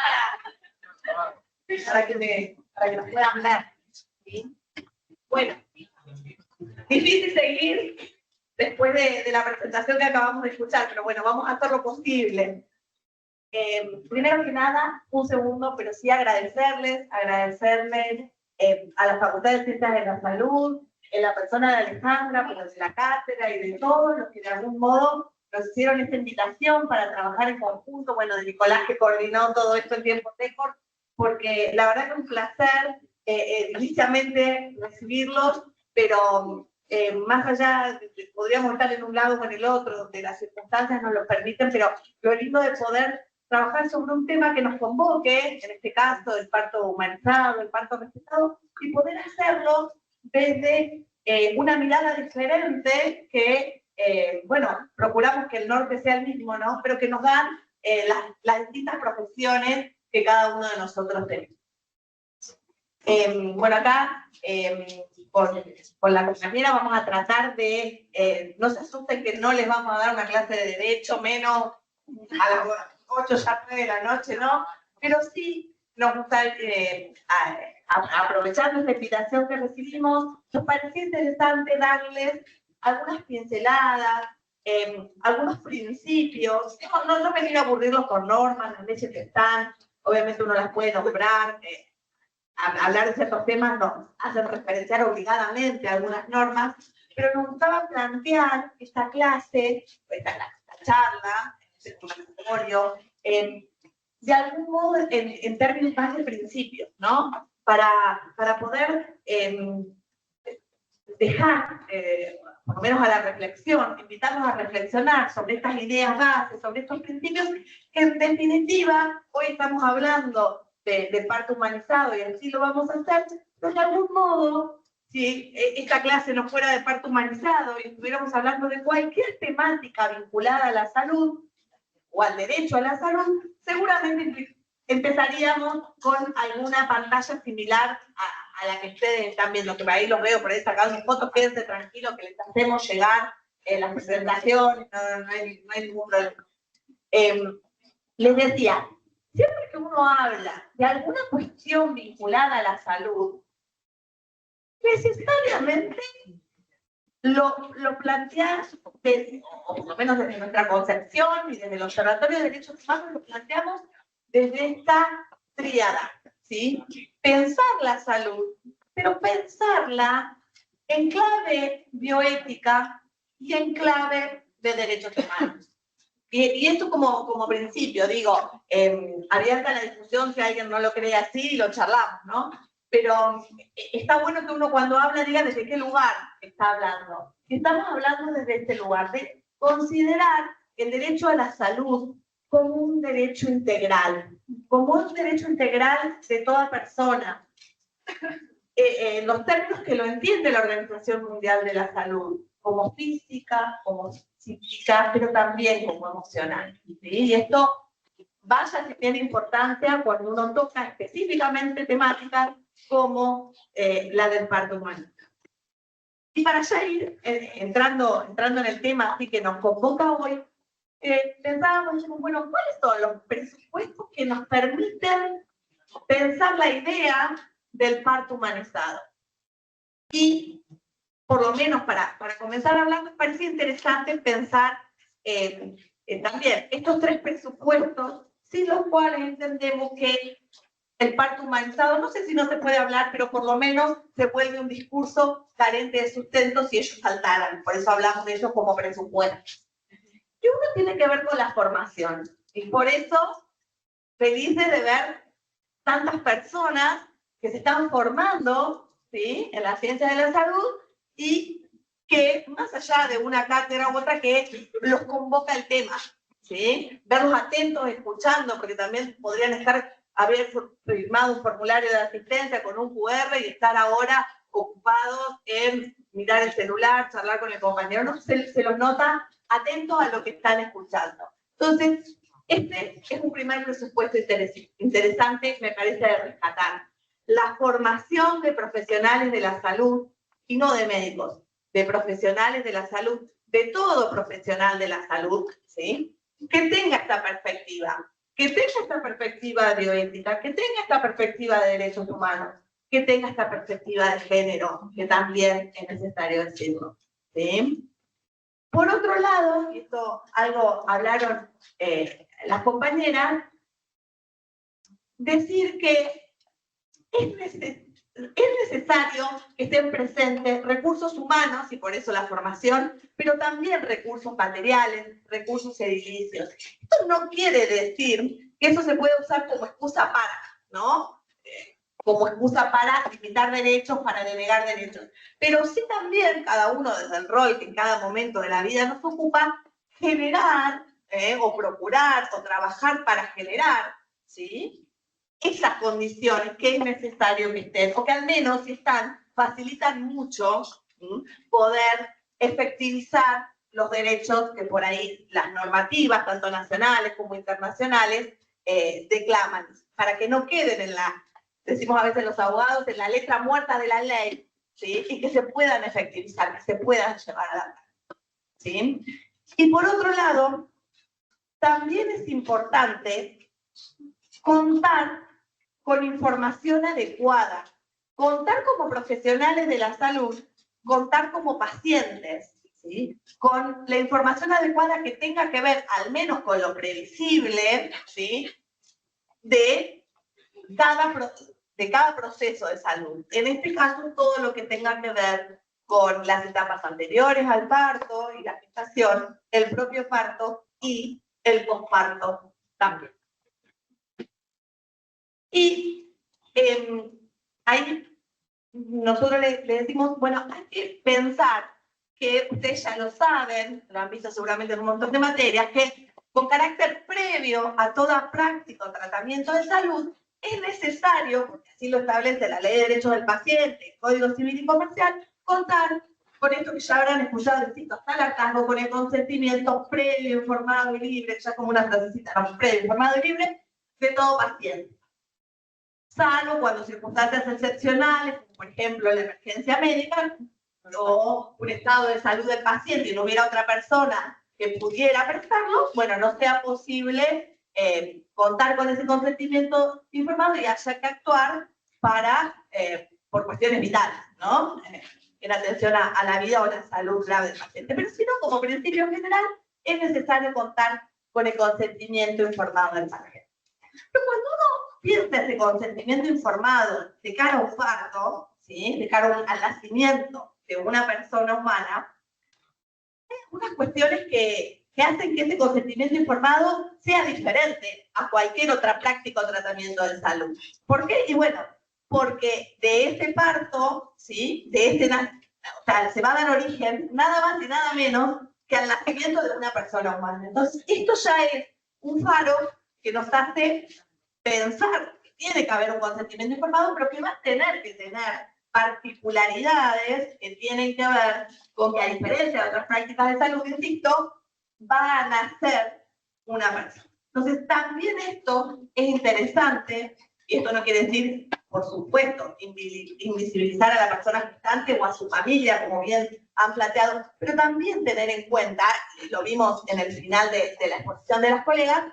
para que nos puedan ver. ¿Sí? Bueno, difícil seguir después de la presentación que acabamos de escuchar, pero bueno, vamos a hacer lo posible. Primero que nada, un segundo, pero sí agradecerles a la Facultad de Ciencias de la Salud, en la persona de Alejandra, pero de la cátedra y de todos los que de algún modo nos hicieron esta invitación para trabajar en conjunto, bueno, de Nicolás que coordinó todo esto en tiempo récord, porque la verdad que es un placer inicialmente recibirlos, pero más allá, podríamos estar en un lado o en el otro, donde las circunstancias nos lo permiten, pero lo lindo de poder trabajar sobre un tema que nos convoque, en este caso el parto humanizado, el parto respetado, y poder hacerlo desde una mirada diferente que, bueno, procuramos que el norte sea el mismo, ¿no? Pero que nos dan las distintas profesiones que cada uno de nosotros tenemos. Bueno, acá con la compañera vamos a tratar de, no se asusten que no les vamos a dar una clase de derecho, menos a las 8 ya 9 de la noche, ¿no? Pero sí nos gusta, aprovechando esta invitación que recibimos, nos pareció interesante darles algunas pinceladas, algunos principios, no venir a aburrirlos con normas, las leyes que están, obviamente uno las puede nombrar, hablar de ciertos temas nos hacen referenciar obligadamente a algunas normas, pero nos gustaba plantear esta clase, esta charla, este conversatorio, de algún modo en términos más de principios, ¿no? Para poder dejar, por lo menos a la reflexión, invitarnos a reflexionar sobre estas ideas bases, sobre estos principios, que en definitiva, hoy estamos hablando de parto humanizado y así lo vamos a hacer, pero de algún modo si esta clase no fuera de parto humanizado y estuviéramos hablando de cualquier temática vinculada a la salud o al derecho a la salud, seguramente empezaríamos con alguna pantalla similar a la que ustedes están viendo, que por ahí los veo, por ahí sacando fotos, quédense tranquilos que les hacemos llegar las presentaciones, no hay ningún problema. Les decía, siempre que uno habla de alguna cuestión vinculada a la salud, necesariamente lo planteas, o por lo menos desde nuestra concepción y desde el Observatorio de Derechos Humanos, lo planteamos desde esta tríada, ¿sí? Pensar la salud, pero pensarla en clave bioética y en clave de derechos humanos. Y esto como principio, digo, abierta la discusión, si alguien no lo cree así, lo charlamos, ¿no? Pero está bueno que uno cuando habla diga desde qué lugar está hablando. Estamos hablando desde este lugar, de considerar el derecho a la salud como un derecho integral de toda persona. Los términos que lo entiende la Organización Mundial de la Salud, como física, como psíquica, pero también como emocional. ¿Sí? Y esto vaya si tiene importancia cuando uno toca específicamente temáticas como la del parto humano. Y para ya ir entrando en el tema así que nos convoca hoy, pensábamos, dijimos, bueno, ¿cuáles son los presupuestos que nos permiten pensar la idea del parto humanizado? Y por lo menos para comenzar a hablar, me parece interesante pensar también estos tres presupuestos, sin los cuales entendemos que el parto humanizado, no sé si no se puede hablar, pero por lo menos se vuelve un discurso carente de sustento si ellos saltaran. Por eso hablamos de ellos como presupuestos. Y uno tiene que ver con la formación. Y por eso, felices de ver tantas personas que se están formando, ¿sí?, en la ciencia de la salud y que, más allá de una cátedra u otra, que los convoca el tema, ¿sí? Verlos atentos, escuchando, porque también podrían haber firmado un formulario de asistencia con un QR y estar ahora ocupados en mirar el celular, charlar con el compañero. No se los nota atentos a lo que están escuchando. Entonces, este es un primer presupuesto interesante, me parece, de rescatar. La formación de profesionales de la salud, y no de médicos, de profesionales de la salud, de todo profesional de la salud, ¿sí?, que tenga esta perspectiva de bioética, que tenga esta perspectiva de derechos humanos, que tenga esta perspectiva de género, que también es necesario decirlo, ¿sí? Por otro lado, y esto algo hablaron las compañeras, decir que es necesario que estén presentes recursos humanos, y por eso la formación, pero también recursos materiales, recursos edilicios. Esto no quiere decir que eso se puede usar como excusa para, ¿no? Como excusa para limitar derechos, para denegar derechos. Pero sí también, cada uno desde el rol que en cada momento de la vida nos ocupa, generar, o procurar, o trabajar para generar, ¿sí?, esas condiciones que es necesario que estén, o que al menos si están, facilitan mucho poder efectivizar los derechos que por ahí las normativas, tanto nacionales como internacionales, declaman, para que no queden en la, decimos a veces los abogados, en la letra muerta de la ley, ¿sí?, y que se puedan efectivizar, que se puedan llevar a la práctica, ¿sí? Y por otro lado, también es importante contar con información adecuada, contar como profesionales de la salud, contar como pacientes, ¿sí?, con la información adecuada que tenga que ver, al menos con lo previsible, ¿sí?, de cada proceso de salud. En este caso, todo lo que tenga que ver con las etapas anteriores al parto y la gestación, el propio parto y el posparto también. Y ahí nosotros le decimos, bueno, hay que pensar que ustedes ya lo saben, lo han visto seguramente en un montón de materias, que con carácter previo a toda práctica o tratamiento de salud, es necesario, porque así lo establece la Ley de Derechos del Paciente, el Código Civil y Comercial, contar con esto que ya habrán escuchado, insisto, hasta el hartazgo, con el consentimiento previo, informado y libre, ya como una frasecita, no, previo, informado y libre, de todo paciente. Salvo cuando circunstancias excepcionales, como por ejemplo la emergencia médica, o un estado de salud del paciente y no hubiera otra persona que pudiera prestarlo, bueno, no sea posible contar con ese consentimiento informado y haya que actuar por cuestiones vitales, ¿no? En atención a la vida o la salud grave del paciente. Pero si no, como principio general, es necesario contar con el consentimiento informado del paciente. Pero cuando uno piensa ese consentimiento informado de cara a un parto, ¿sí? De cara al nacimiento de una persona humana, hay algunas cuestiones que hacen que ese consentimiento informado sea diferente a cualquier otra práctica o tratamiento de salud. ¿Por qué? Y bueno, porque de ese parto, ¿sí? O sea, se va a dar origen nada más y nada menos que al nacimiento de una persona humana. Entonces, esto ya es un faro que nos hace pensar que tiene que haber un consentimiento informado, pero que va a tener que tener particularidades que tienen que ver con que, a diferencia de otras prácticas de salud, insisto, va a nacer una persona. Entonces, también esto es interesante, y esto no quiere decir, por supuesto, invisibilizar a la persona gestante o a su familia, como bien han planteado, pero también tener en cuenta, y lo vimos en el final de la exposición de las colegas,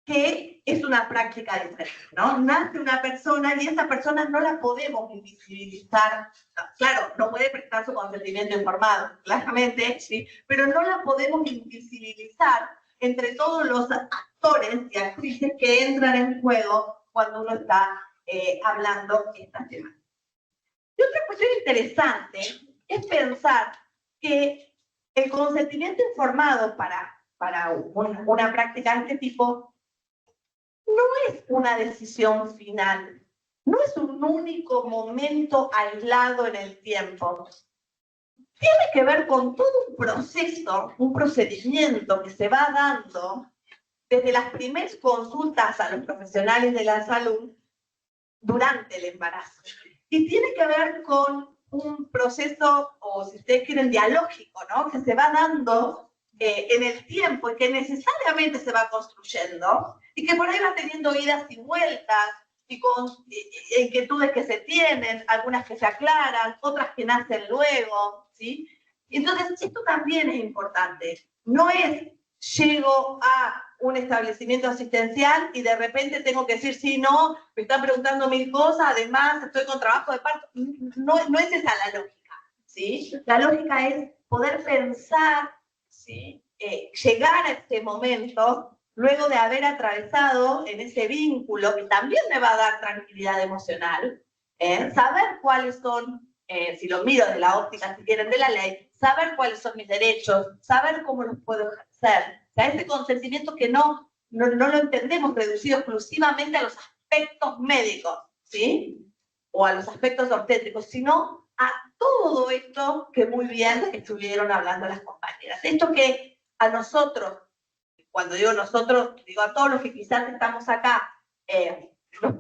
que es una práctica diferente, ¿no? Nace una persona y esa persona no la podemos invisibilizar. Claro, no puede prestar su consentimiento informado, claramente, ¿sí? Pero no la podemos invisibilizar entre todos los actores y actrices que entran en juego cuando uno está hablando estas temas. Y otra cuestión interesante es pensar que el consentimiento informado para una práctica de este tipo no es una decisión final, no es un único momento aislado en el tiempo. Tiene que ver con todo un proceso, un procedimiento que se va dando desde las primeras consultas a los profesionales de la salud durante el embarazo. Y tiene que ver con un proceso, o si ustedes quieren, dialógico, ¿no? Que se va dando en el tiempo y que necesariamente se va construyendo y que por ahí va teniendo idas y vueltas y con inquietudes que se tienen, algunas que se aclaran, otras que nacen luego, ¿sí? Entonces, esto también es importante. No es llego a un establecimiento asistencial y de repente tengo que decir, sí, no, me están preguntando mil cosas, además estoy con trabajo de parto. No es esa la lógica, ¿sí? La lógica es poder pensar, ¿sí? Llegar a este momento luego de haber atravesado en ese vínculo que también me va a dar tranquilidad emocional, saber cuáles son, si lo miro de la óptica, si quieren, de la ley, saber cuáles son mis derechos, saber cómo los puedo ejercer. O sea, ese consentimiento que no lo entendemos reducido exclusivamente a los aspectos médicos, ¿sí? O a los aspectos obstétricos, sino a todo esto que muy bien estuvieron hablando las compañeras. Esto que a nosotros, cuando digo nosotros, digo a todos los que quizás estamos acá, lo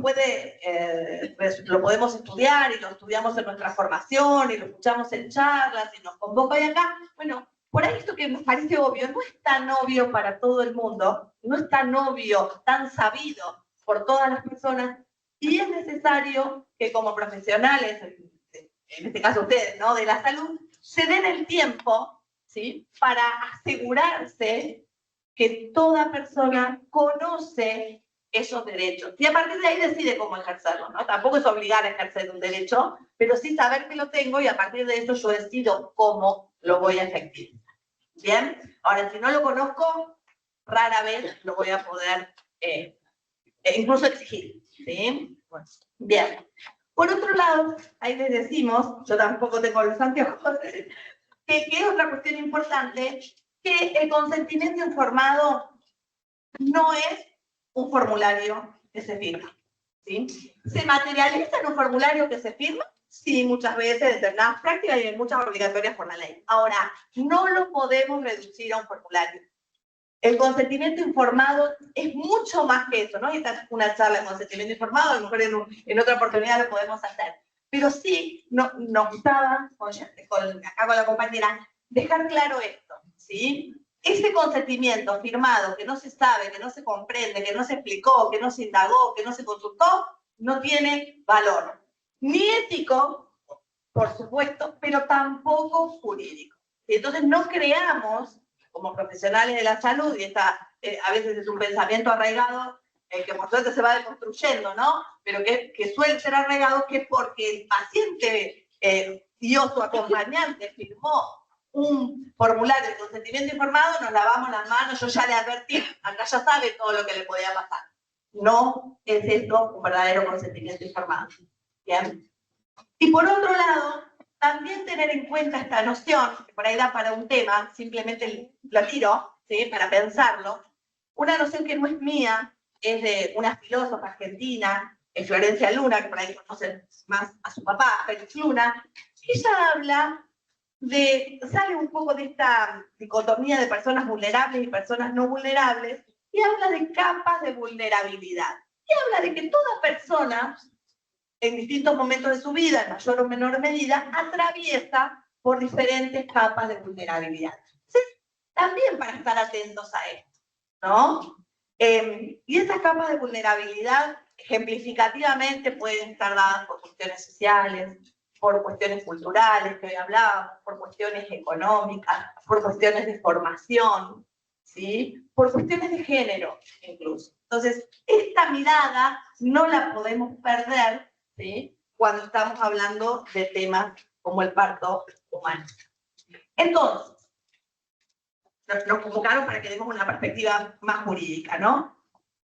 podemos estudiar y lo estudiamos en nuestra formación y lo escuchamos en charlas y nos convoca hoy acá. Bueno, por ahí esto que nos parece obvio no es tan obvio para todo el mundo, no es tan obvio, tan sabido por todas las personas, y es necesario que como profesionales, en este caso ustedes, ¿no?, de la salud, se den el tiempo, ¿sí?, para asegurarse que toda persona conoce esos derechos. Y a partir de ahí decide cómo ejercerlo, ¿no? Tampoco es obligar a ejercer un derecho, pero sí saber que lo tengo y a partir de eso yo decido cómo lo voy a efectivizar. ¿Bien? Ahora, si no lo conozco, rara vez lo voy a poder incluso exigir, ¿sí? Bien. Por otro lado, ahí les decimos, yo tampoco tengo los anteojos, que es otra cuestión importante, que el consentimiento informado no es un formulario que se firma, ¿sí? ¿Se materializa en un formulario que se firma? Sí, muchas veces en determinadas prácticas y en muchas obligatorias por la ley. Ahora, no lo podemos reducir a un formulario. El consentimiento informado es mucho más que eso, ¿no? Esta es una charla de consentimiento informado, a lo mejor en otra oportunidad lo podemos hacer. Pero sí nos gustaba, acá con la compañera, dejar claro esto, ¿sí? Ese consentimiento firmado que no se sabe, que no se comprende, que no se explicó, que no se indagó, que no se consultó, no tiene valor. Ni ético, por supuesto, pero tampoco jurídico. Y entonces no creamos, como profesionales de la salud, y a veces es un pensamiento arraigado, que por suerte se va deconstruyendo, ¿no? Pero que suele ser arraigado, que porque el paciente y o su acompañante firmó un formulario de consentimiento informado, nos lavamos las manos, yo ya le advertí, acá ya sabe todo lo que le podía pasar. No es esto un verdadero consentimiento informado. ¿Bien? Y por otro lado, también tener en cuenta esta noción, que por ahí da para un tema, simplemente la tiro, ¿sí? Para pensarlo, una noción que no es mía, es de una filósofa argentina, Florencia Luna, que por ahí conocen más a su papá, Félix Luna. Ella habla sale un poco de esta dicotomía de personas vulnerables y personas no vulnerables, y habla de capas de vulnerabilidad. Y habla de que toda persona, en distintos momentos de su vida, en mayor o menor medida, atraviesa por diferentes capas de vulnerabilidad. Entonces, también para estar atentos a esto, ¿no? Y esas capas de vulnerabilidad, ejemplificativamente, pueden estar dadas por cuestiones sociales, por cuestiones culturales, que hoy hablábamos, por cuestiones económicas, por cuestiones de formación, ¿sí? Por cuestiones de género, incluso. Entonces, esta mirada no la podemos perder, ¿sí? Cuando estamos hablando de temas como el parto humano. Entonces, nos convocaron para que demos una perspectiva más jurídica, ¿no?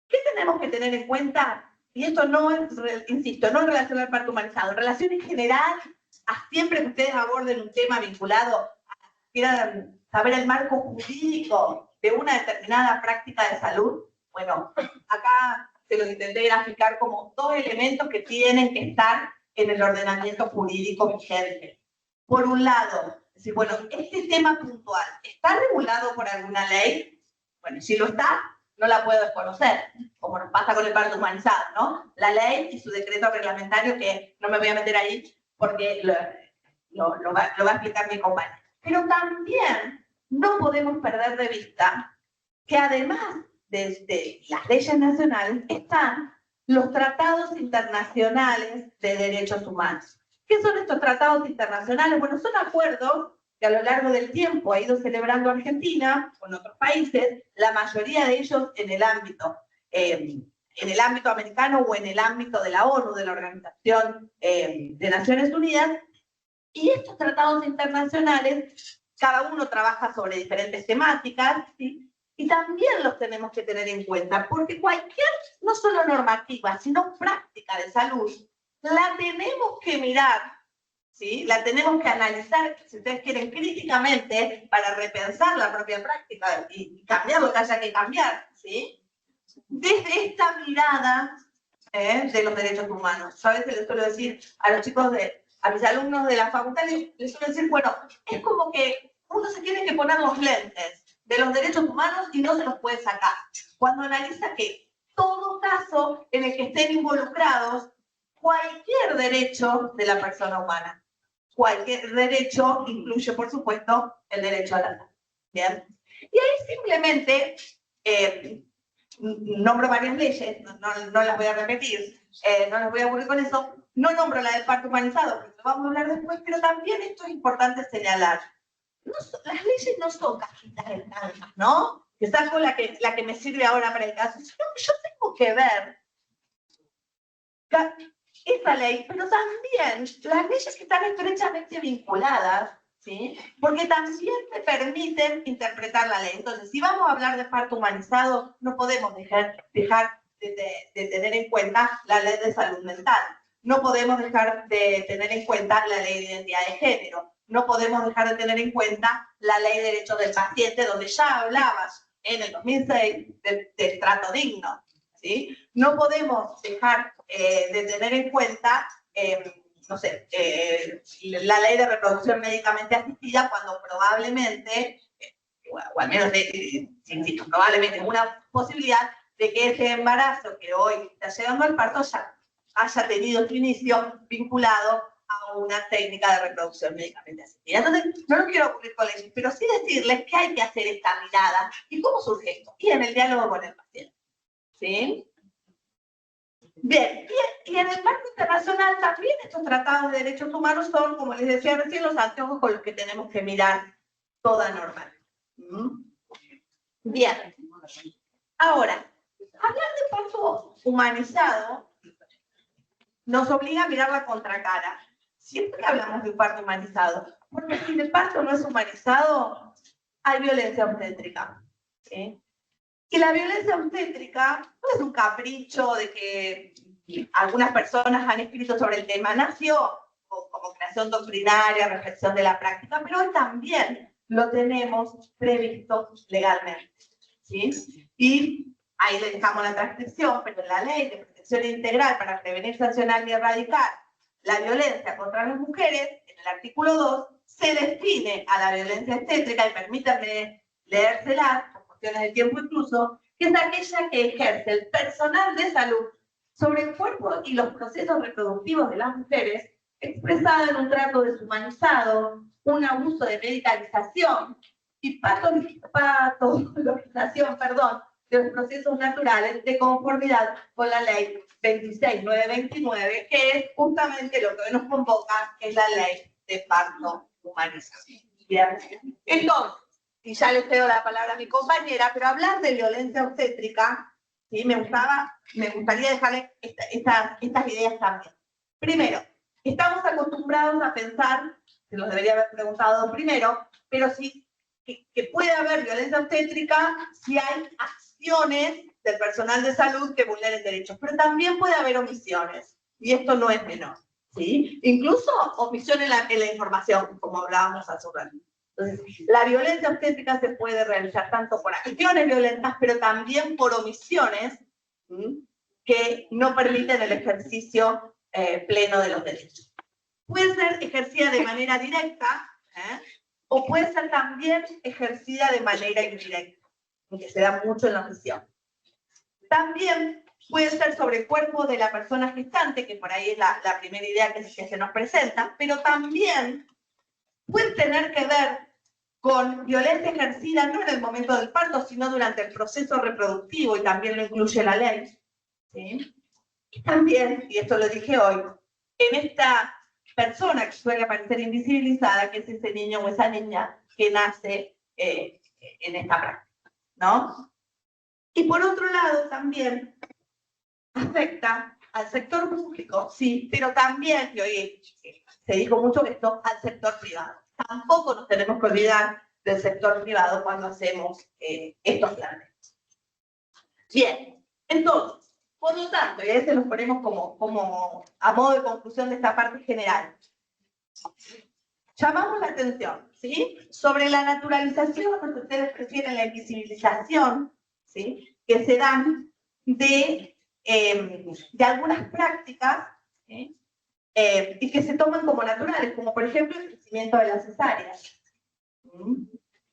¿Qué tenemos que tener en cuenta? Y esto no es, insisto, no en relación al parto humanizado, en relación en general, a siempre que ustedes aborden un tema vinculado a quieran saber el marco jurídico de una determinada práctica de salud. Bueno, acá se los intenté graficar como dos elementos que tienen que estar en el ordenamiento jurídico vigente. Por un lado, decir, bueno, este tema puntual, ¿está regulado por alguna ley? Bueno, si lo está, no la puedo desconocer, como nos pasa con el parto humanizado, ¿no? La ley y su decreto reglamentario, que no me voy a meter ahí porque lo va a explicar mi compañero. Pero también no podemos perder de vista que además de las leyes nacionales están los tratados internacionales de derechos humanos. ¿Qué son estos tratados internacionales? Bueno, son acuerdos que a lo largo del tiempo ha ido celebrando Argentina con otros países, la mayoría de ellos en el ámbito americano o en el ámbito de la ONU, de la Organización de Naciones Unidas. Y estos tratados internacionales, cada uno trabaja sobre diferentes temáticas, ¿sí? Y también los tenemos que tener en cuenta, porque cualquier, no solo normativa, sino práctica de salud, la tenemos que mirar, ¿sí? La tenemos que analizar, si ustedes quieren, críticamente, para repensar la propia práctica y cambiar lo que haya que cambiar, ¿sí? Desde esta mirada de los derechos humanos. Yo a veces les suelo decir a los chicos, a mis alumnos de la facultad, les suelo decir, bueno, es como que uno se tiene que poner los lentes de los derechos humanos y no se los puede sacar. Cuando analiza que todo caso en el que estén involucrados cualquier derecho de la persona humana, cualquier derecho incluye, por supuesto, el derecho a la salud. ¿Bien? Y ahí simplemente nombro varias leyes, no las voy a repetir, no las voy a aburrir con eso, no nombro la del parto humanizado, porque lo vamos a hablar después, pero también esto es importante señalar. Las leyes no son cajitas de tantas, ¿no? Que saco la que me sirve ahora para el caso, sino que yo tengo que ver esa ley, pero también las leyes que están estrechamente vinculadas, ¿sí? Porque también te permiten interpretar la ley. Entonces, si vamos a hablar de parto humanizado, no podemos dejar de tener en cuenta la ley de salud mental. No podemos dejar de tener en cuenta la ley de identidad de género. No podemos dejar de tener en cuenta la ley de derechos del paciente, donde ya hablabas en el 2006 del trato digno, ¿sí? No podemos dejar de tener en cuenta, no sé, la ley de reproducción médicamente asistida, cuando probablemente o al menos insisto, probablemente una posibilidad de que ese embarazo que hoy está llegando al parto ya haya tenido su inicio vinculado a una técnica de reproducción médicamente asistida. Entonces, no lo quiero aburrir con ellos, pero sí decirles que hay que hacer esta mirada. ¿Y cómo surge esto? Y en el diálogo con el paciente. ¿Sí? Bien, y en el marco internacional también estos tratados de derechos humanos son, como les decía recién, los anteojos con los que tenemos que mirar toda norma. Bien. Ahora, hablar de parto humanizado nos obliga a mirar la contracara. Siempre hablamos de un parto humanizado, porque si el parto no es humanizado, hay violencia obstétrica. ¿Sí? Y la violencia obstétrica no es un capricho de que algunas personas han escrito sobre el tema, nació como creación doctrinaria, reflexión de la práctica, pero hoy también lo tenemos previsto legalmente. ¿Sí? Y ahí le dejamos la transcripción, pero en la Ley de Protección Integral para Prevenir, Sancionar y Erradicar la Violencia contra las Mujeres, en el artículo 2, se define a la violencia obstétrica, y permítanme leérsela, por cuestiones de tiempo incluso, que es aquella que ejerce el personal de salud sobre el cuerpo y los procesos reproductivos de las mujeres, expresada en un trato deshumanizado, un abuso de medicalización y patologización, de los procesos naturales de conformidad con la ley 26.929, que es justamente lo que hoy nos convoca, que es la ley de parto humanizado. Bien. Entonces, y ya le cedo la palabra a mi compañera, pero hablar de violencia obstétrica, ¿sí? me gustaría dejarle estas ideas también. Primero, estamos acostumbrados a pensar, se los debería haber preguntado primero, pero sí que puede haber violencia obstétrica si hay acciones del personal de salud que vulneren derechos, pero también puede haber omisiones, y esto no es menor, ¿sí? Incluso omisión en la información, como hablábamos hace un rato. Entonces, la violencia obstétrica se puede realizar tanto por acciones violentas, pero también por omisiones, ¿sí?, que no permiten el ejercicio pleno de los derechos. Puede ser ejercida de manera directa, o puede ser también ejercida de manera indirecta, que se da mucho en la omisión. También puede ser sobre el cuerpo de la persona gestante, que por ahí es la primera idea que se nos presenta, pero también puede tener que ver con violencia ejercida no en el momento del parto, sino durante el proceso reproductivo, y también lo incluye la ley. ¿Sí? Y también, y esto lo dije hoy, en esta persona que suele aparecer invisibilizada, que es ese niño o esa niña que nace en esta práctica, ¿no? Y por otro lado también afecta al sector público, sí, pero también, y hoy se dijo mucho esto, al sector privado. Tampoco nos tenemos que olvidar del sector privado cuando hacemos estos planes. Bien, entonces, por lo tanto, y a veces los ponemos como a modo de conclusión de esta parte general, llamamos la atención, ¿sí?, sobre la naturalización, que ustedes prefieren la invisibilización, ¿sí?, que se dan de algunas prácticas, ¿sí?, y que se toman como naturales, como por ejemplo el crecimiento de las cesáreas.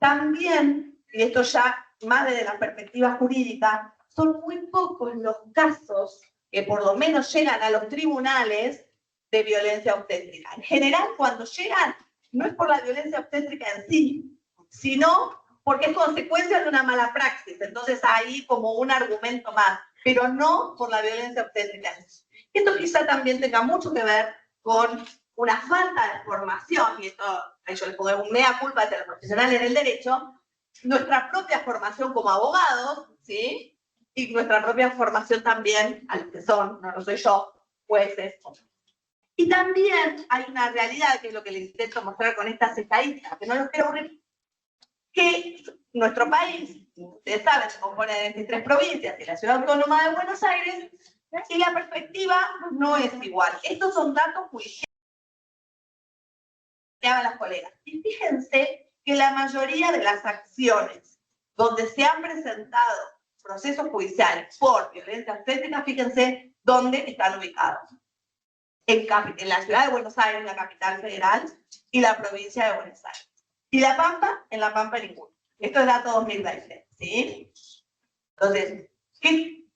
También, y esto ya más desde la perspectiva jurídica, son muy pocos los casos que por lo menos llegan a los tribunales de violencia obstétrica. En general, cuando llegan, no es por la violencia obstétrica en sí, sino porque es consecuencia de una mala praxis. Entonces ahí como un argumento más, pero no por la violencia obstétrica en sí. Esto quizá también tenga mucho que ver con una falta de formación, y esto yo les pongo un mea culpa hacia los profesionales del derecho, nuestra propia formación como abogados, ¿sí?, y nuestra propia formación también a los que son, no soy yo, jueces. Y también hay una realidad, que es lo que les intento mostrar con estas estadísticas, que no los quiero aburrir, que nuestro país, ustedes saben, se compone de 23 provincias y la Ciudad Autónoma de Buenos Aires, y la perspectiva no es igual. Estos son datos judiciales que hagan las colegas. Y fíjense que la mayoría de las acciones donde se han presentado procesos judiciales por violencia obstétrica, fíjense dónde están ubicados. En la Ciudad de Buenos Aires, la capital federal, y la provincia de Buenos Aires. Y La Pampa, en La Pampa ninguno. Esto es dato 2020, ¿sí? Entonces, ¿qué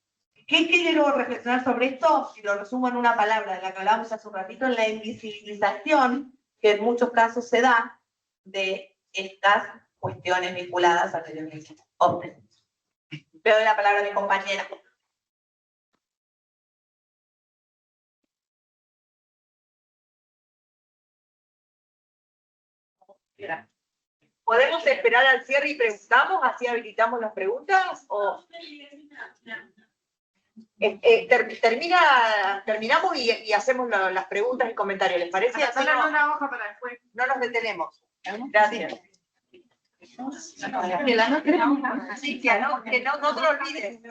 quiero reflexionar sobre esto? Si lo resumo en una palabra de la que hablábamos hace un ratito, en la invisibilización que en muchos casos se da de estas cuestiones vinculadas a la violencia. Le doy la palabra a mi compañera. ¿Podemos esperar al cierre y preguntamos? ¿Así habilitamos las preguntas? ¿O terminamos y hacemos las preguntas y comentarios? ¿Les parece? Así no, una hoja para después. No nos detenemos. Gracias. Sí, que no te lo olvides.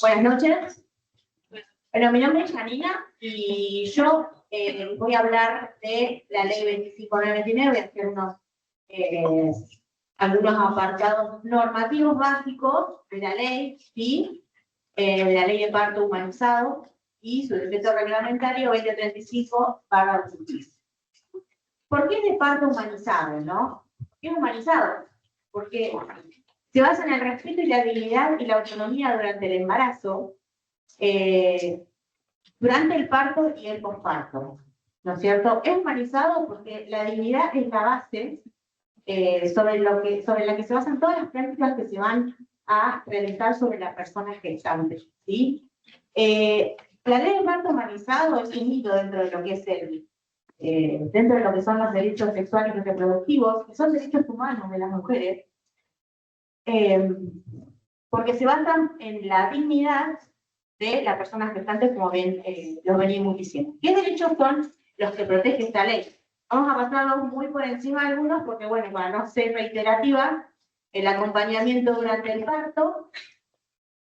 Buenas noches. Bueno, mi nombre es Janina y yo voy a hablar de la ley 2599, voy a hacer algunos apartados normativos básicos de la ley, ¿sí? La ley de parto humanizado y su decreto reglamentario 2035/2015. ¿Por qué de parto humanizado, no? ¿Por qué humanizado? Porque se basa en el respeto y la dignidad y la autonomía durante el embarazo, durante el parto y el posparto, ¿no es cierto? Es humanizado porque la dignidad es la base sobre la que se basan todas las prácticas que se van a realizar sobre las personas gestantes, ¿sí? La ley de parto humanizado es un hito dentro de lo que es dentro de lo que son los derechos sexuales y reproductivos, que son derechos humanos de las mujeres, porque se basan en la dignidad de las personas gestantes, como bien lo venimos diciendo. ¿Qué derechos son los que protege esta ley? Vamos a pasarlos muy por encima de algunos, porque bueno, para no ser reiterativa, el acompañamiento durante el parto,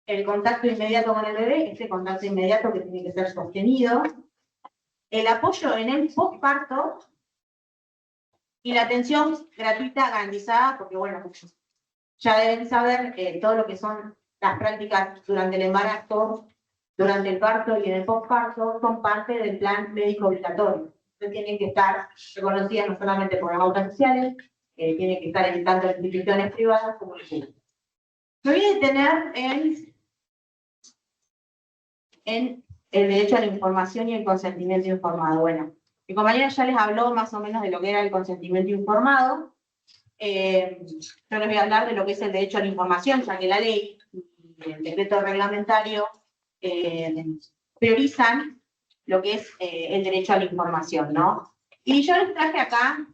el contacto inmediato con el bebé, este contacto inmediato que tiene que ser sostenido, el apoyo en el posparto y la atención gratuita garantizada, porque bueno, ya deben saber todo lo que son las prácticas durante el embarazo, durante el parto y en el posparto son parte del plan médico obligatorio. Entonces tienen que estar reconocidas no solamente por las aulas sociales, tienen que estar en tanto instituciones privadas como en públicas. Me voy a detener en el derecho a la información y el consentimiento informado. Bueno, mi compañera ya les habló más o menos de lo que era el consentimiento informado. Yo les voy a hablar de lo que es el derecho a la información, ya que la ley y el decreto reglamentario priorizan lo que es el derecho a la información, ¿no? Y yo les traje acá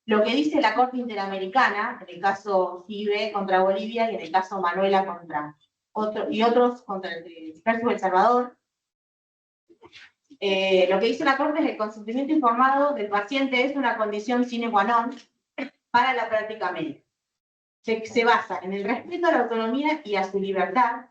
lo que dice la Corte Interamericana, en el caso CIBE contra Bolivia y en el caso Manuela contra otros contra el caso El Salvador. Lo que dice la Corte es que el consentimiento informado del paciente es una condición sine qua non para la práctica médica. Se basa en el respeto a la autonomía y a su libertad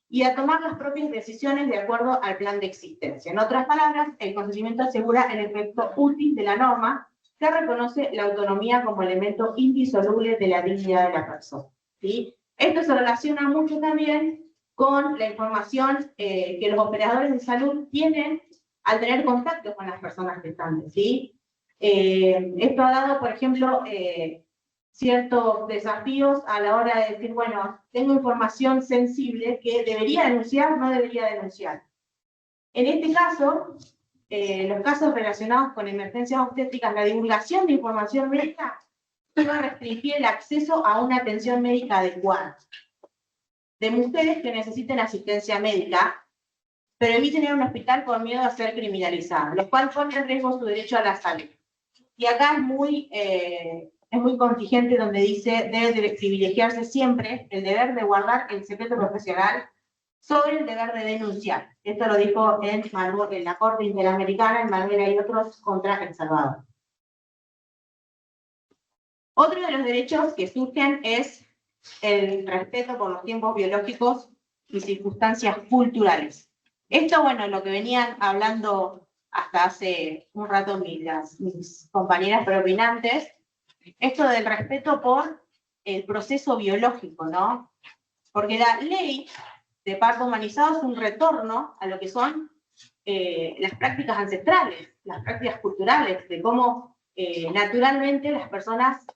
y a tomar las propias decisiones de acuerdo al plan de existencia. En otras palabras, el consentimiento asegura el efecto útil de la norma que reconoce la autonomía como elemento indisoluble de la dignidad de la persona, ¿sí? Esto se relaciona mucho también con la información que los operadores de salud tienen al tener contacto con las personas gestantes, ¿sí? Esto ha dado, por ejemplo, ciertos desafíos a la hora de decir, bueno, tengo información sensible que debería denunciar, no debería denunciar. En este caso, los casos relacionados con emergencias obstétricas, la divulgación de información médica va a restringir el acceso a una atención médica adecuada de mujeres que necesiten asistencia médica, pero eviten ir a un hospital por miedo a ser criminalizadas, lo cual pone en riesgo su derecho a la salud. Y acá es muy contingente donde dice debe privilegiarse siempre el deber de guardar el secreto profesional sobre el deber de denunciar. Esto lo dijo en la Corte Interamericana, en Manuela y otros contra El Salvador. Otro de los derechos que surgen es el respeto por los tiempos biológicos y circunstancias culturales. Esto, bueno, lo que venían hablando hasta hace un rato mis compañeras preopinantes, esto del respeto por el proceso biológico, ¿no? Porque la ley de parto humanizado es un retorno a lo que son las prácticas ancestrales, las prácticas culturales, de cómo naturalmente las personas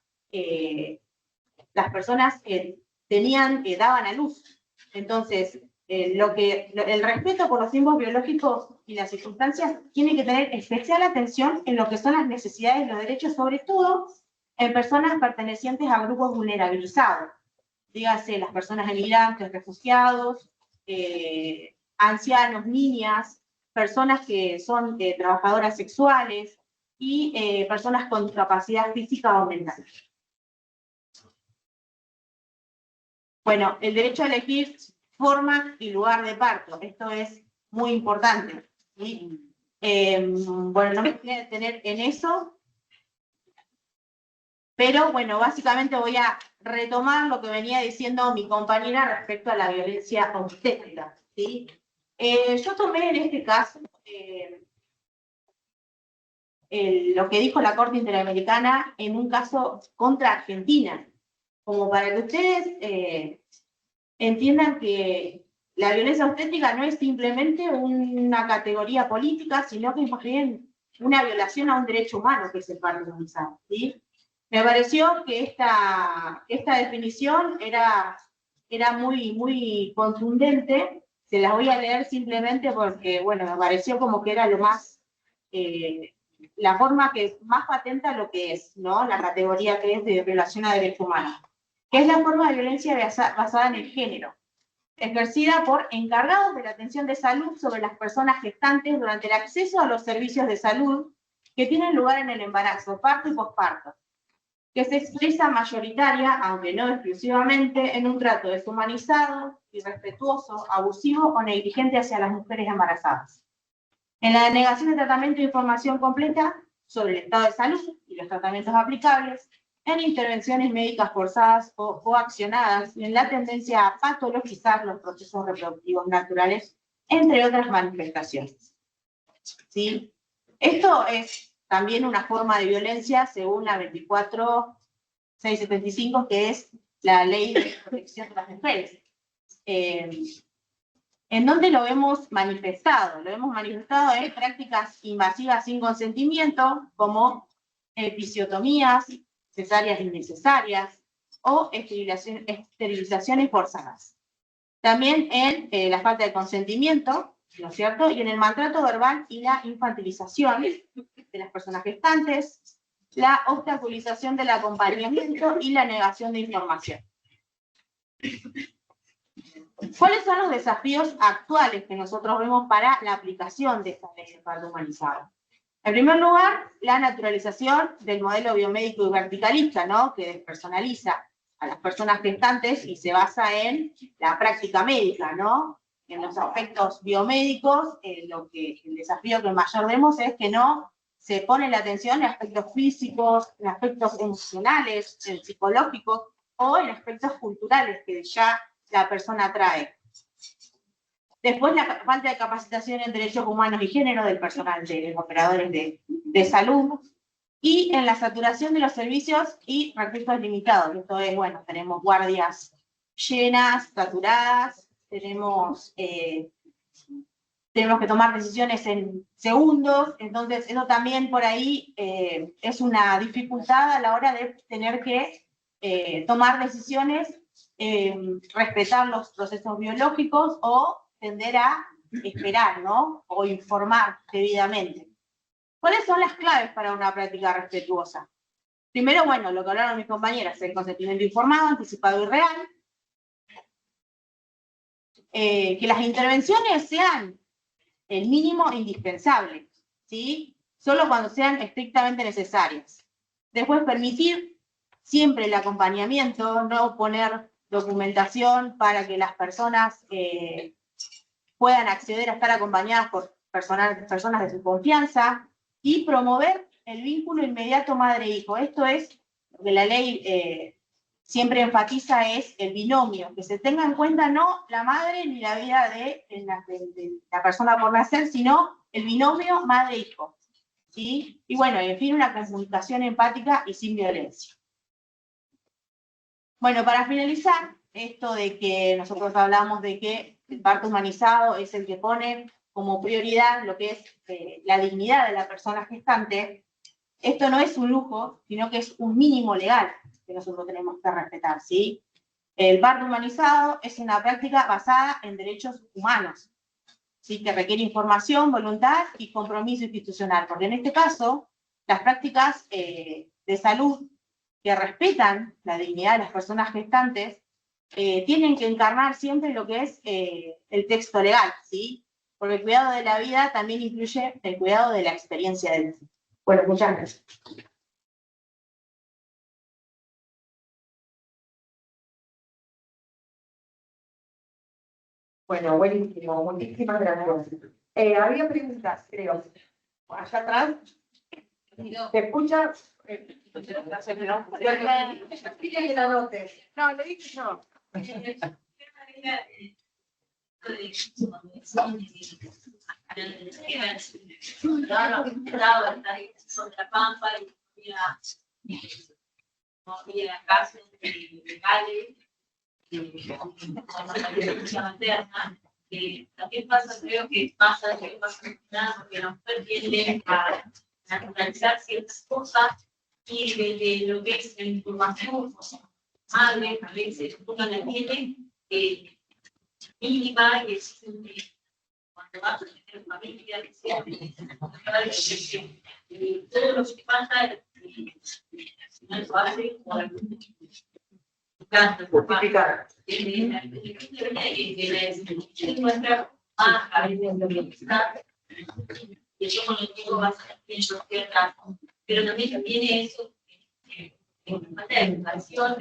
daban a luz. Entonces, el respeto por los tiempos biológicos y las circunstancias tiene que tener especial atención en lo que son las necesidades y los derechos, sobre todo en personas pertenecientes a grupos vulnerabilizados. Dígase, las personas emigrantes, refugiados, ancianos, niñas, personas que son trabajadoras sexuales y personas con discapacidad física o mental. Bueno, el derecho a elegir forma y lugar de parto, esto es muy importante, ¿sí? Bueno, no me voy a detener en eso, pero bueno, básicamente voy a retomar lo que venía diciendo mi compañera respecto a la violencia obstétrica, ¿sí? Yo tomé en este caso lo que dijo la Corte Interamericana en un caso contra Argentina, como para que ustedes entiendan que la violencia obstétrica no es simplemente una categoría política, sino que es más bien una violación a un derecho humano, que es el parto humanizado, ¿sí? Me pareció que esta definición era muy, muy contundente. Se las voy a leer simplemente porque, bueno, me pareció como que era lo más, la forma que más patenta lo que es, ¿no? La categoría que es de violación a derechos humanos, que es la forma de violencia basada en el género, ejercida por encargados de la atención de salud sobre las personas gestantes durante el acceso a los servicios de salud que tienen lugar en el embarazo, parto y posparto, que se expresa mayoritaria, aunque no exclusivamente, en un trato deshumanizado, irrespetuoso, abusivo o negligente hacia las mujeres embarazadas. En la denegación de tratamiento e información completa sobre el estado de salud y los tratamientos aplicables, en intervenciones médicas forzadas o coaccionadas, y en la tendencia a patologizar los procesos reproductivos naturales, entre otras manifestaciones. ¿Sí? Esto es también una forma de violencia según la 24.675, que es la ley de protección de las mujeres. ¿En dónde lo vemos manifestado? Lo hemos manifestado en prácticas invasivas sin consentimiento, como episiotomías, cesáreas innecesarias o esterilizaciones forzadas. También en la falta de consentimiento, ¿no es cierto? Y en el maltrato verbal y la infantilización de las personas gestantes, la obstaculización del acompañamiento y la negación de información. ¿Cuáles son los desafíos actuales que nosotros vemos para la aplicación de esta ley de parto humanizado? En primer lugar, la naturalización del modelo biomédico y verticalista, ¿no? Que despersonaliza a las personas gestantes y se basa en la práctica médica, ¿no? En los aspectos biomédicos, el desafío que mayor vemos es que no se pone la atención en aspectos físicos, en aspectos emocionales, en psicológicos o en aspectos culturales que ya la persona trae. Después, la falta de capacitación en derechos humanos y género del personal de los operadores de salud, y en la saturación de los servicios y recursos limitados. Esto es, bueno, tenemos guardias llenas, saturadas, tenemos que tomar decisiones en segundos, entonces eso también por ahí es una dificultad a la hora de tener que tomar decisiones, respetar los procesos biológicos o tender a esperar, ¿no? O informar debidamente. ¿Cuáles son las claves para una práctica respetuosa? Primero, bueno, lo que hablaron mis compañeras, el consentimiento informado, anticipado y real. Que las intervenciones sean el mínimo indispensable, ¿sí? Solo cuando sean estrictamente necesarias. Después, permitir siempre el acompañamiento, no poner documentación para que las personas puedan acceder a estar acompañadas por personas de su confianza, y promover el vínculo inmediato madre-hijo. Esto es lo que la ley siempre enfatiza, es el binomio, que se tenga en cuenta no la madre ni la vida de la persona por nacer, sino el binomio madre-hijo, ¿sí? Y bueno, en fin, una comunicación empática y sin violencia. Bueno, para finalizar, esto de que nosotros hablamos de que el parto humanizado es el que pone como prioridad lo que es la dignidad de la persona gestante, esto no es un lujo, sino que es un mínimo legal que nosotros tenemos que respetar, ¿sí? El parto humanizado es una práctica basada en derechos humanos, ¿sí? Que requiere información, voluntad y compromiso institucional, porque en este caso, las prácticas de salud que respetan la dignidad de las personas gestantes tienen que encarnar siempre lo que es el texto legal, ¿sí? Porque el cuidado de la vida también incluye el cuidado de la experiencia del niño. Bueno, muchas gracias. Bueno, buenísimo, muchísimas gracias. Había preguntas, creo. Allá atrás. ¿Se escucha? Que la notes. No, lo dije yo. Sobre la Pampa y no había casos legales materna. También pasa, creo que pasa porque la mujer tiende a naturalizar ciertas cosas y de lo que es la información madre, a veces uno la tiene mínima y es cuando vas a tener familia, todo lo que pasa no lo hace por Justificar. nuestra baja y yo con el tiempo vas a tener atrás, pero también tiene eso falta de educación,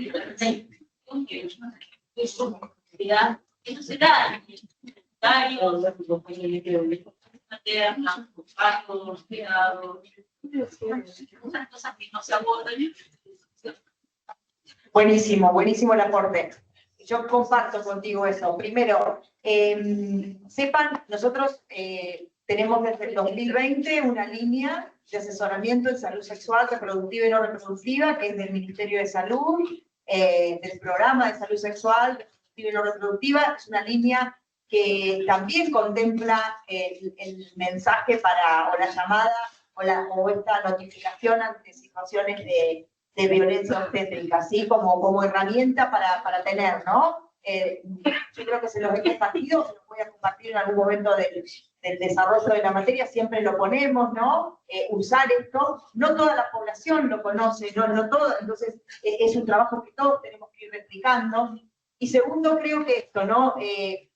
que no se da materna, partos, cuidados, muchas cosas que no se abordan. Buenísimo, buenísimo el aporte. Yo comparto contigo eso. Primero, sepan, nosotros tenemos desde el 2020 una línea de asesoramiento en salud sexual, reproductiva y no reproductiva, que es del Ministerio de Salud, del programa de salud sexual, reproductiva y no reproductiva. Es una línea que también contempla el mensaje para, o la llamada, o esta notificación ante situaciones de violencia obstétrica, así como herramienta para tener, ¿no? Yo creo que se los he compartido, se los voy a compartir en algún momento del desarrollo de la materia, siempre lo ponemos, ¿no? Usar esto, no toda la población lo conoce, no todo, entonces es un trabajo que todos tenemos que ir replicando. Y segundo, creo que esto, ¿no?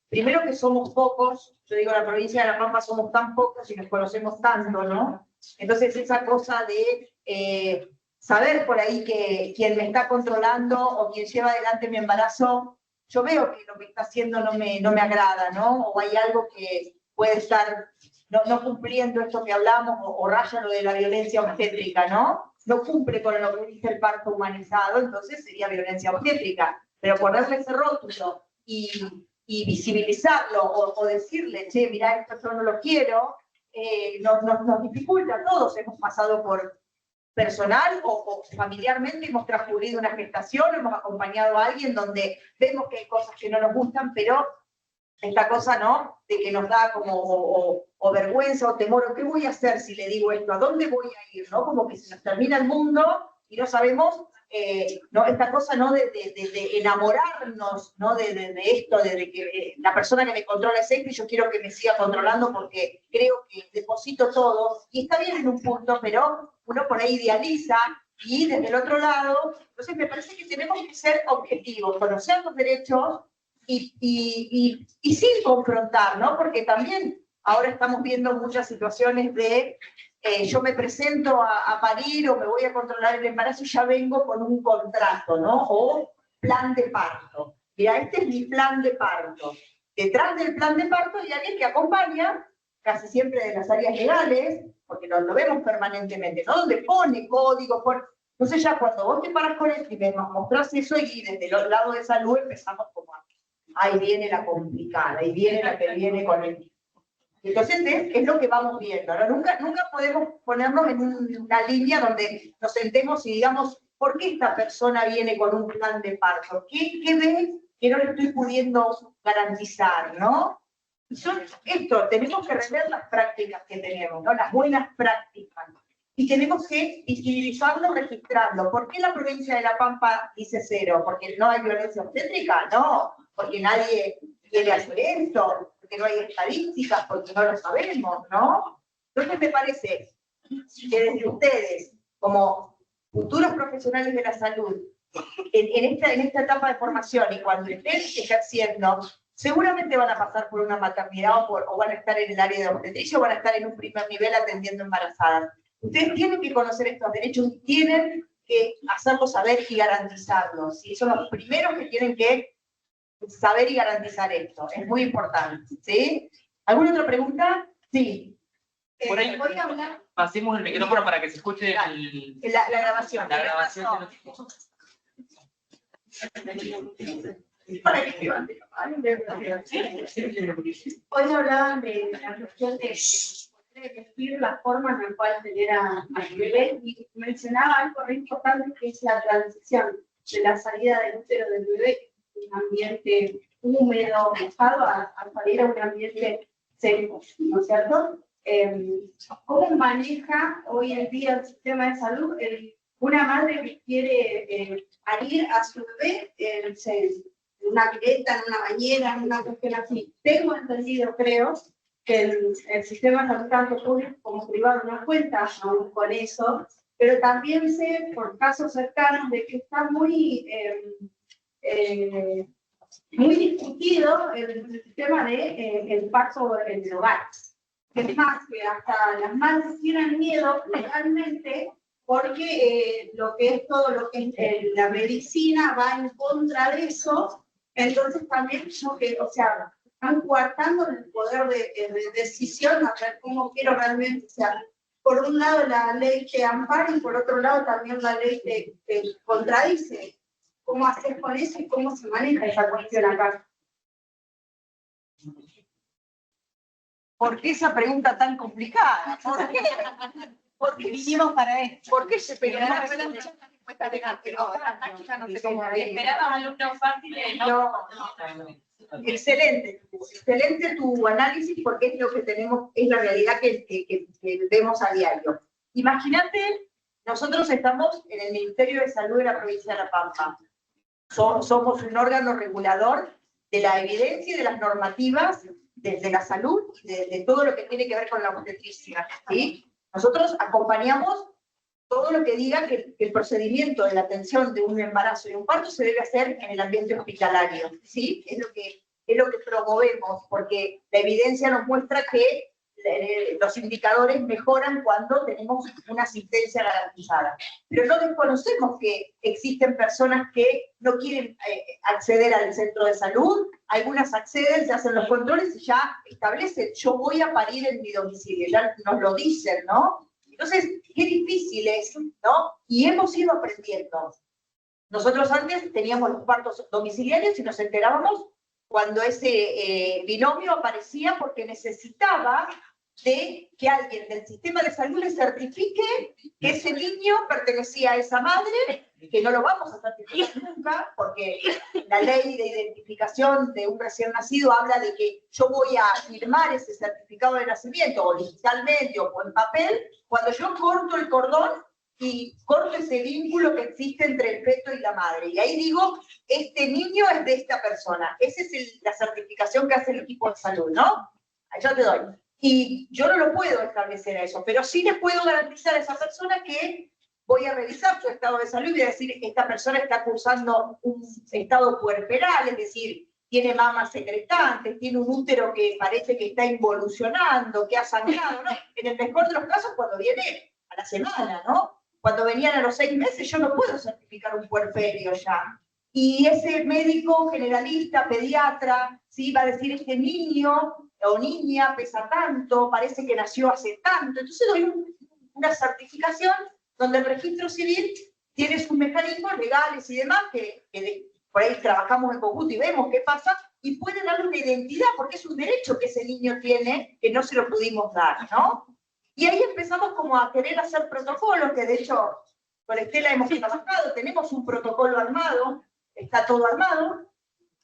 Primero que somos pocos, yo digo, la provincia de La Pampa somos tan pocos y nos conocemos tanto, ¿no? Entonces esa cosa de saber por ahí que quien me está controlando o quien lleva adelante mi embarazo, yo veo que lo que está haciendo no me agrada, ¿no? O hay algo que puede estar no cumpliendo esto que hablamos, o raya lo de la violencia obstétrica, ¿no? No cumple con lo que dice el parto humanizado, entonces sería violencia obstétrica. Pero ponerle ese rótulo y visibilizarlo, o decirle, che, mira, esto yo no lo quiero, nos dificulta. Todos hemos pasado por personal o familiarmente, hemos transcurrido una gestación, hemos acompañado a alguien donde vemos que hay cosas que no nos gustan, pero esta cosa, ¿no? De que nos da como o vergüenza o temor, o qué voy a hacer si le digo esto, a dónde voy a ir, ¿no? Como que se nos termina el mundo y no sabemos, ¿no? Esta cosa, ¿no? De enamorarnos, ¿no? De esto, de que la persona que me controla es esto y yo quiero que me siga controlando porque creo que deposito todo, y está bien en un punto, pero uno por ahí idealiza, y desde el otro lado, entonces me parece que tenemos que ser objetivos, conocer los derechos y sin confrontar, ¿no? Porque también ahora estamos viendo muchas situaciones de yo me presento a parir o me voy a controlar el embarazo y ya vengo con un contrato, ¿no? O plan de parto. Mira, este es mi plan de parto. Detrás del plan de parto hay alguien que acompaña, casi siempre de las áreas legales, porque lo vemos permanentemente, ¿no? Donde pone código, entonces ya cuando vos te paras con esto y me mostrás eso, y desde el lado de salud empezamos como ahí viene la complicada, ahí viene la que viene con el... Entonces es lo que vamos viendo, ¿no? Nunca podemos ponernos en una línea donde nos sentemos y digamos, ¿por qué esta persona viene con un plan de parto? ¿Qué ve que no le estoy pudiendo garantizar, ¿no? Esto, tenemos que rever las prácticas que tenemos, ¿no? Las buenas prácticas. Y tenemos que visibilizarlo, registrarlo. ¿Por qué la provincia de La Pampa dice 0? ¿Porque no hay violencia obstétrica? No, porque nadie quiere hacer esto, porque no hay estadísticas, porque no lo sabemos, ¿no? Entonces me parece que desde ustedes, como futuros profesionales de la salud, en esta etapa de formación y cuando estén ejerciendo, seguramente van a pasar por una maternidad o van a estar en el área de obstetricia o van a estar en un primer nivel atendiendo embarazadas. Ustedes tienen que conocer estos derechos y tienen que hacerlos saber y garantizarlos. ¿Sí? Son los primeros que tienen que saber y garantizar esto. Es muy importante. ¿Sí? ¿Alguna otra pregunta? Sí. Por ahí, voy a hablar. Pasemos el micrófono para que se escuche La grabación. la grabación de Hoy hablaban de la cuestión de elegir la forma en la cual tener a bebé y mencionaba algo re importante que es la transición de la salida del útero del bebé de un ambiente húmedo, mojado, a salir a un ambiente seco, ¿no es cierto? ¿Cómo maneja hoy en día el sistema de salud una madre que quiere parir a su bebé en una pileta, en una bañera, en una cuestión así? Tengo entendido, creo, que el sistema de salud tanto público como privado no cuenta aún con eso, pero también sé por casos cercanos de que está muy discutido el sistema de el parto en el hogar. Es más, que hasta las madres tienen miedo legalmente porque lo que es todo lo que es la medicina va en contra de eso. Entonces también o sea, están coartando el poder de decisión a ver cómo quiero realmente, o sea, por un lado la ley te ampara y por otro lado también la ley te contradice. ¿Cómo hacer con eso y cómo se maneja esa cuestión acá? ¿Por qué esa pregunta tan complicada? ¿Por qué? Porque vinimos para esto. ¿Por qué se pegó? Esperaba alumnos fáciles, ¿no? Excelente, excelente tu análisis porque es lo que tenemos, es la realidad que vemos a diario. Imagínate, nosotros estamos en el Ministerio de Salud de la provincia de La Pampa. Somos un órgano regulador de la evidencia y de las normativas desde la salud y de todo lo que tiene que ver con la obstetricia, ¿sí? Nosotros acompañamos todo lo que diga que el procedimiento de la atención de un embarazo y un parto se debe hacer en el ambiente hospitalario, ¿sí? Es lo que promovemos, porque la evidencia nos muestra que los indicadores mejoran cuando tenemos una asistencia garantizada. Pero no desconocemos que existen personas que no quieren acceder al centro de salud, algunas acceden, se hacen los controles y ya establecen, yo voy a parir en mi domicilio, ya nos lo dicen, ¿no? Entonces, qué difícil es, ¿no? Y hemos ido aprendiendo. Nosotros antes teníamos los partos domiciliarios y nos enterábamos cuando ese binomio aparecía porque necesitaba de que alguien del sistema de salud le certifique que ese niño pertenecía a esa madre, que no lo vamos a certificar nunca, porque la ley de identificación de un recién nacido habla de que yo voy a firmar ese certificado de nacimiento, o digitalmente o en papel, cuando yo corto el cordón y corto ese vínculo que existe entre el feto y la madre. Y ahí digo, este niño es de esta persona. Esa es la certificación que hace el equipo de salud, ¿no? Yo te doy. Y yo no lo puedo establecer a eso, pero sí le puedo garantizar a esa persona que voy a revisar su estado de salud y voy a decir que esta persona está cursando un estado puerperal, es decir, tiene mamas secretantes, tiene un útero que parece que está involucionando, que ha sangrado, ¿no? En el mejor de los casos, cuando viene a la semana, ¿no? Cuando venían a los 6 meses, yo no puedo certificar un puerperio ya. Y ese médico generalista, pediatra, ¿sí? Va a decir, este niño o niña pesa tanto, parece que nació hace tanto. Entonces doy una certificación donde el registro civil tiene sus mecanismos legales y demás, que por ahí trabajamos en conjunto y vemos qué pasa, y puede darle una identidad, porque es un derecho que ese niño tiene, que no se lo pudimos dar, ¿no? Y ahí empezamos como a querer hacer protocolos, que de hecho con Estela hemos trabajado, tenemos un protocolo armado, está todo armado,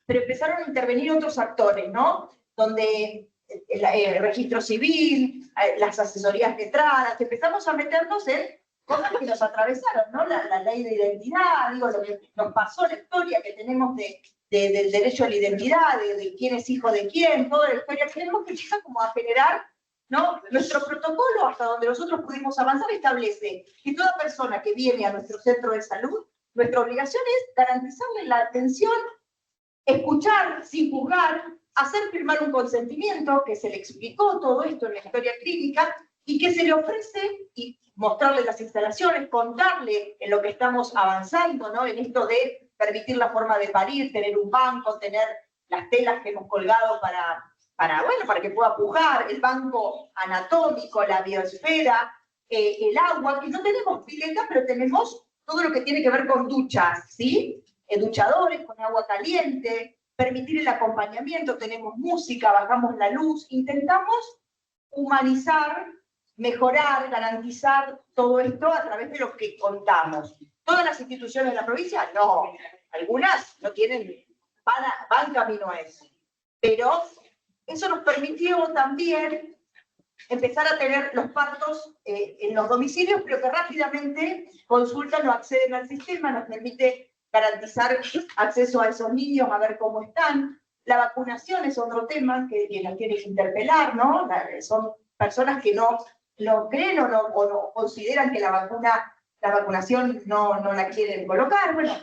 pero empezaron a intervenir otros actores, ¿no? Donde el registro civil, las asesorías letradas, empezamos a meternos en cosas que nos atravesaron, ¿no? La ley de identidad, digo, lo que nos pasó, la historia que tenemos del derecho a la identidad, de quién es hijo de quién, toda la historia que tenemos que empieza como a generar, ¿no? Nuestro protocolo, hasta donde nosotros pudimos avanzar, establece que toda persona que viene a nuestro centro de salud, nuestra obligación es garantizarle la atención, escuchar sin juzgar, hacer firmar un consentimiento, que se le explicó todo esto en la historia clínica, y que se le ofrece y mostrarle las instalaciones, contarle en lo que estamos avanzando, ¿no? En esto de permitir la forma de parir, tener un banco, tener las telas que hemos colgado para que pueda pujar, el banco anatómico, la biosfera, el agua, que no tenemos pileta, pero tenemos todo lo que tiene que ver con duchas, ¿sí? Duchadores con agua caliente, permitir el acompañamiento, tenemos música, bajamos la luz, intentamos humanizar, mejorar, garantizar todo esto a través de lo que contamos. ¿Todas las instituciones de la provincia? No. Algunas no tienen, van camino a eso. Pero eso nos permitió también empezar a tener los partos en los domicilios, pero que rápidamente consultan o acceden al sistema, nos permite garantizar acceso a esos niños, a ver cómo están. La vacunación es otro tema que nos tiene que interpelar, ¿no? Son personas que no creen o no consideran que la vacunación no la quieren colocar. Bueno,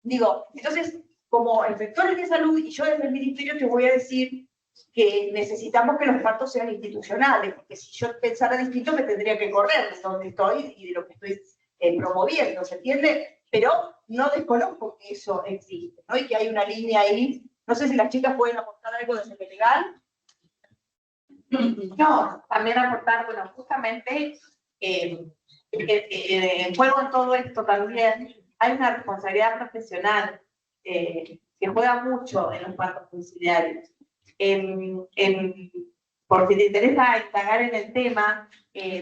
digo, entonces, como inspectores de salud, y yo desde el ministerio te voy a decir que necesitamos que los partos sean institucionales, porque si yo pensara distinto me tendría que correr de donde estoy y de lo que estoy promoviendo, ¿se entiende? Pero no desconozco que eso existe, ¿no? Y que hay una línea ahí. No sé si las chicas pueden aportar algo desde lo legal. No, también aportar, bueno, justamente en juego en todo esto también hay una responsabilidad profesional que juega mucho en los partos domiciliarios. Por si te interesa indagar en el tema,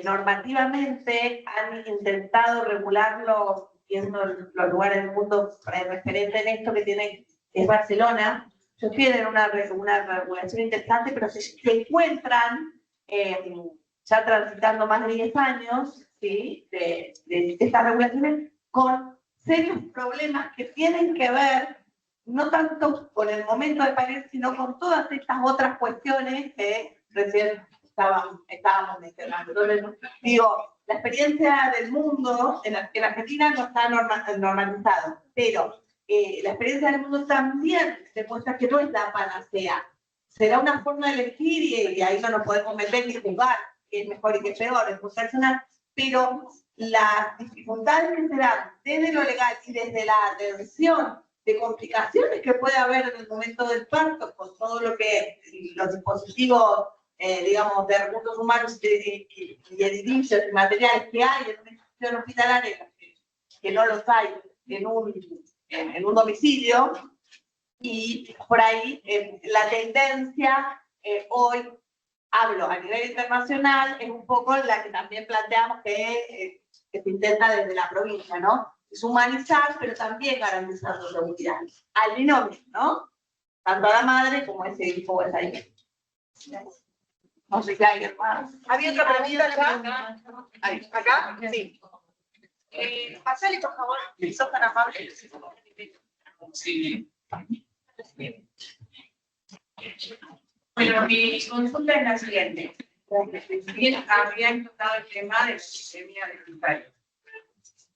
normativamente han intentado regularlo, viendo los lugares del mundo referente en esto que es Barcelona. Yo estoy en una regulación interesante, pero se encuentran ya transitando más de 10 años, ¿sí? de estas regulaciones con serios problemas que tienen que ver no tanto con el momento de parir, sino con todas estas otras cuestiones que recién estábamos mencionando. Entonces, digo, la experiencia del mundo en Argentina no está normalizado, pero la experiencia del mundo también demuestra que no es la panacea. Será una forma de elegir y ahí no nos podemos meter ni juzgar qué es mejor y qué es peor, es muy personal, pero las dificultades que se dan desde lo legal y desde la atención de complicaciones que puede haber en el momento del parto, con todo lo que los dispositivos, digamos, de recursos humanos y edificios y materiales que hay en una institución hospitalaria, que no los hay en un domicilio, y por ahí la tendencia hoy, hablo a nivel internacional, es un poco la que también planteamos que se intenta desde la provincia, ¿no? Es humanizar, pero también garantizar la seguridad. Al binomio, ¿no? Tanto a la madre como a ese hijo o a esa hija. No sé si hay más. ¿Había otra pregunta acá? ¿Acá? Sí. Pasale, por favor, si sos tan amable. Sí. Bueno, mi consulta es la siguiente. Bien, habían tocado el tema de la epidemia de Italia.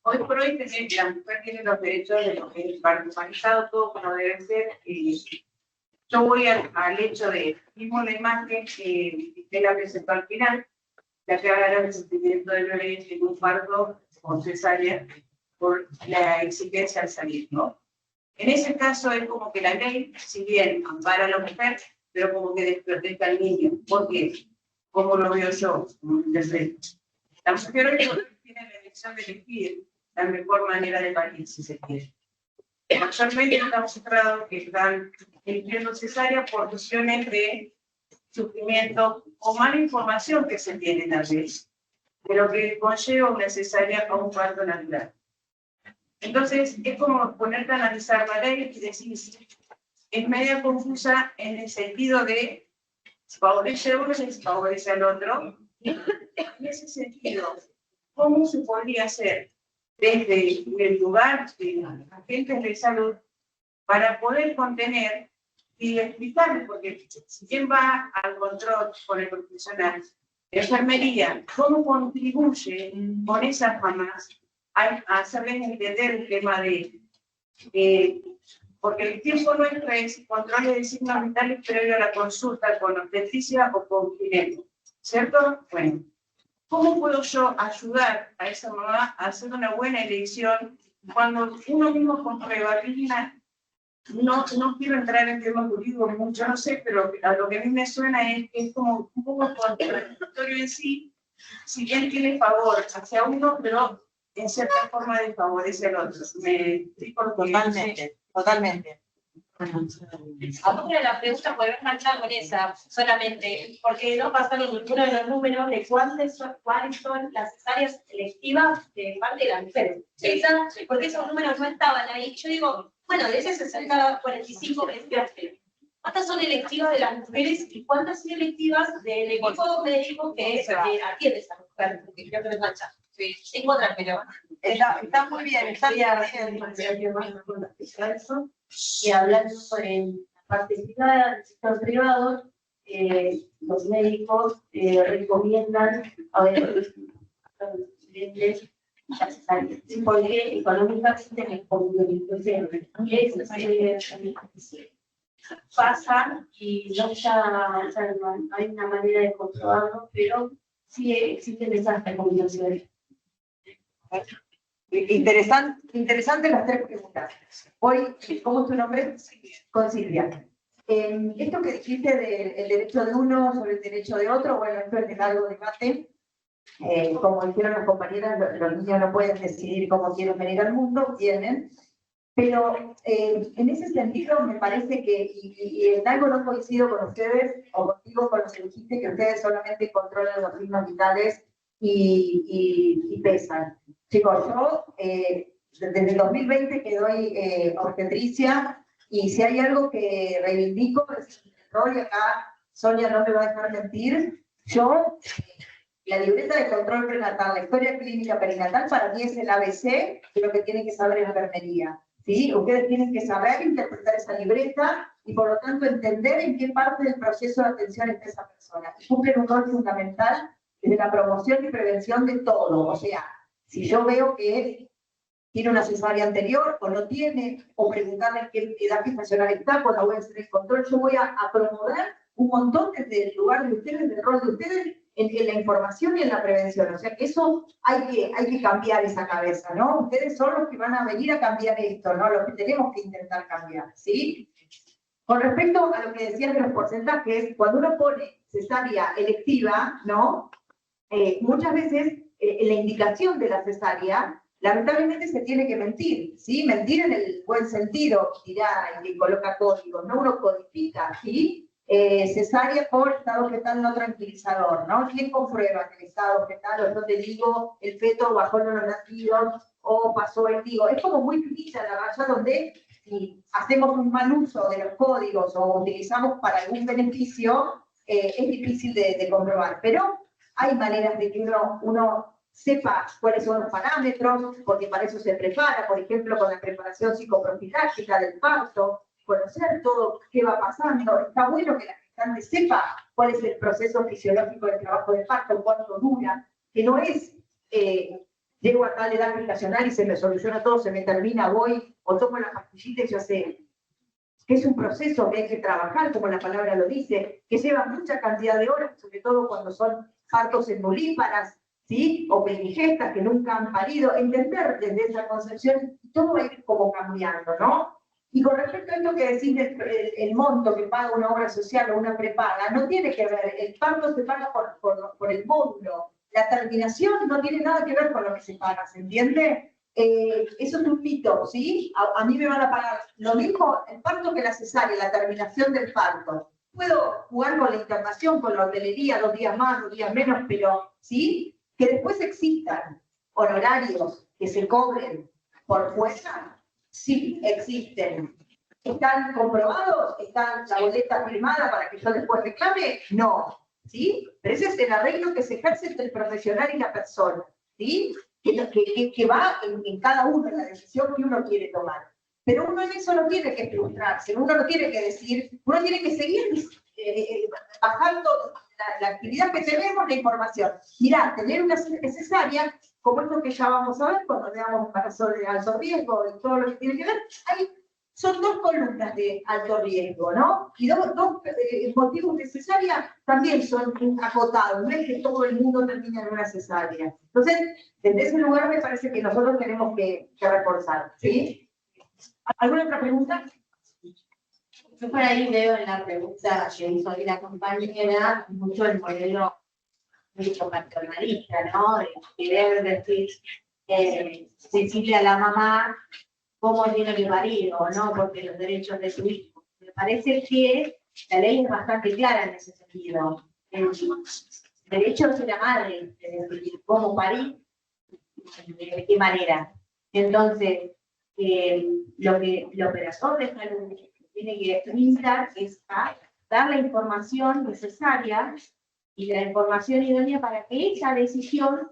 Hoy por hoy la mujer tiene los derechos de lo que es humanizado, todo como debe ser. Yo voy al hecho de, mismo la imagen que la presentó al final, la que habla del sentimiento de violencia en un parto con cesárea por la exigencia al salir, ¿no? En ese caso es como que la ley, si bien ampara a la mujer, pero como que desprotege al niño. ¿Por qué? ¿Cómo lo veo yo? La mujer hoy tiene la elección de elegir la mejor manera de parir, si se quiere. Actualmente estamos cerrados que están eligiendo cesárea por cuestiones de sufrimiento o mala información que se tiene tal vez, de lo que conlleva una cesárea a un parto natural. Entonces, es como ponerte a analizar la ley y decir, es media confusa en el sentido de favorece a uno y favorece al otro. En ese sentido, ¿cómo se podría hacer desde el lugar de agentes de salud para poder contener y explicarles? Porque si quien va al control con el profesional de enfermería, ¿cómo contribuye con esas mamás a hacerles entender el tema de porque el tiempo nuestro es control de signos vitales previo a la consulta con obstetricia o con ginecólogo, ¿cierto? Bueno, ¿cómo puedo yo ayudar a esa mamá a hacer una buena elección cuando uno mismo comprueba que no quiero entrar en temas jurídicos mucho, no sé, pero a lo que a mí me suena es que es como un poco contradictorio en sí, si bien tiene favor hacia uno, pero en cierta forma desfavorece al otro. Me explico lo que Totalmente, totalmente. Ahora la pregunta puede marchar con esa solamente, porque no pasaron ninguno de los números de cuáles son las cesáreas selectivas de parte de las mujeres. Porque esos números no estaban ahí. Yo digo, bueno, de ese 60-45 que decías, ¿cuántas son electivas de las mujeres y cuántas son electivas del equipo médico que atiende a esa mujer? Porque creo que me mancha. Sí, tengo otra, pero... Está muy bien, está bien. Y hablando sobre la parte privada, el sector privado, los médicos recomiendan a ver porque económicamente me conviene. Pasa y no está, o sea, no hay una manera de comprobarlo, pero sí existen esas recomendaciones. Interesante las tres preguntas. Hoy, ¿cómo es tu nombre? Con Silvia. Esto que dijiste del derecho de uno sobre el derecho de otro, bueno, esto es de largo debate. Como dijeron las compañeras, los niños no pueden decidir cómo quieren venir al mundo, tienen. Pero en ese sentido me parece que, y en algo no coincido con ustedes, o contigo con lo que dijiste, que ustedes solamente controlan los signos vitales y pesan. Chicos, yo desde el 2020 que doy obstetricia, y si hay algo que reivindico es el rol, y acá Sonia no me va a dejar mentir, yo, la libreta de control prenatal, la historia clínica perinatal, para mí es el ABC de lo que tiene que saber en enfermería. ¿Sí? Ustedes tienen que saber interpretar esa libreta y por lo tanto entender en qué parte del proceso de atención está esa persona. Y cumplen un rol fundamental desde la promoción y prevención de todo. O sea, si yo veo que tiene una cesárea anterior o no tiene, o preguntarle qué edad gestacional está, cuando voy a hacer el control, yo voy a promover un montón desde el lugar de ustedes, del rol de ustedes, en la información y en la prevención. O sea que eso hay que cambiar esa cabeza, ¿no? Ustedes son los que van a venir a cambiar esto, ¿no? Los que tenemos que intentar cambiar, ¿sí? Con respecto a lo que decías de los porcentajes, cuando uno pone cesárea electiva, ¿no? Muchas veces en la indicación de la cesárea, lamentablemente se tiene que mentir, ¿sí? Mentir en el buen sentido, dirá el que coloca códigos, ¿no? Uno codifica, ¿sí? Cesárea por estado fetal no tranquilizador, ¿no? ¿Quién comprueba que el estado fetal, o no te digo, el feto bajó en los latidos, o pasó el digo? Es como muy finita la raya donde si hacemos un mal uso de los códigos o utilizamos para algún beneficio, es difícil de comprobar. Pero hay maneras de que uno sepa cuáles son los parámetros, porque para eso se prepara, por ejemplo, con la preparación psicoprofiláctica del parto, conocer todo qué va pasando. Está bueno que la gestante sepa cuál es el proceso fisiológico del trabajo de parto, cuánto dura, que no es llego a tal edad gestacional y se me soluciona todo, se me termina, voy o tomo la pastillita y ya sé. Que es un proceso que hay que trabajar, como la palabra lo dice, que lleva mucha cantidad de horas, sobre todo cuando son partos en mulíparas, ¿sí? O peligestas que nunca han parido, entender desde esa concepción, todo va a ir como cambiando, ¿no? Y con respecto a esto que decís el monto que paga una obra social o una prepaga, no tiene que ver, el parto se paga por el módulo, la terminación no tiene nada que ver con lo que se paga, ¿se entiende? Eso es un mito, ¿sí? A mí me van a pagar lo mismo el parto que la cesárea, la terminación del parto. Puedo jugar con la internación, con la hotelería, 2 días más, 2 días menos, pero ¿sí? Que después existan honorarios que se cobren por fuera? Sí, existen. ¿Están comprobados? ¿Están la boleta firmada para que yo después reclame? No. ¿Sí? Pero ese es el arreglo que se ejerce entre el profesional y la persona. ¿Sí? Que va en cada uno en la decisión que uno quiere tomar. Pero uno en eso no tiene que frustrarse, uno no tiene que decir, uno tiene que seguir bajando la actividad que tenemos, la información. Mirá, tener una cesárea, como esto que ya vamos a ver cuando veamos embarazo de alto riesgo y todo lo que tiene que ver, son dos columnas de alto riesgo, ¿no? Y dos motivos de cesárea también son acotados, no es que todo el mundo termine en una cesárea. Entonces, desde ese lugar me parece que nosotros tenemos que reforzar, ¿sí? ¿Alguna otra pregunta? Yo por ahí veo en la pregunta que hizo hoy la compañera mucho el modelo mucho paternalista, ¿no? De querer decir, decirle a la mamá cómo tiene que parir o no, porque los derechos de su hijo. Me parece que la ley es bastante clara en ese sentido. El derecho de la madre de decidir cómo parir, de qué manera. Entonces, el operador de salud tiene que brindar es a dar la información necesaria y la información idónea para que esa decisión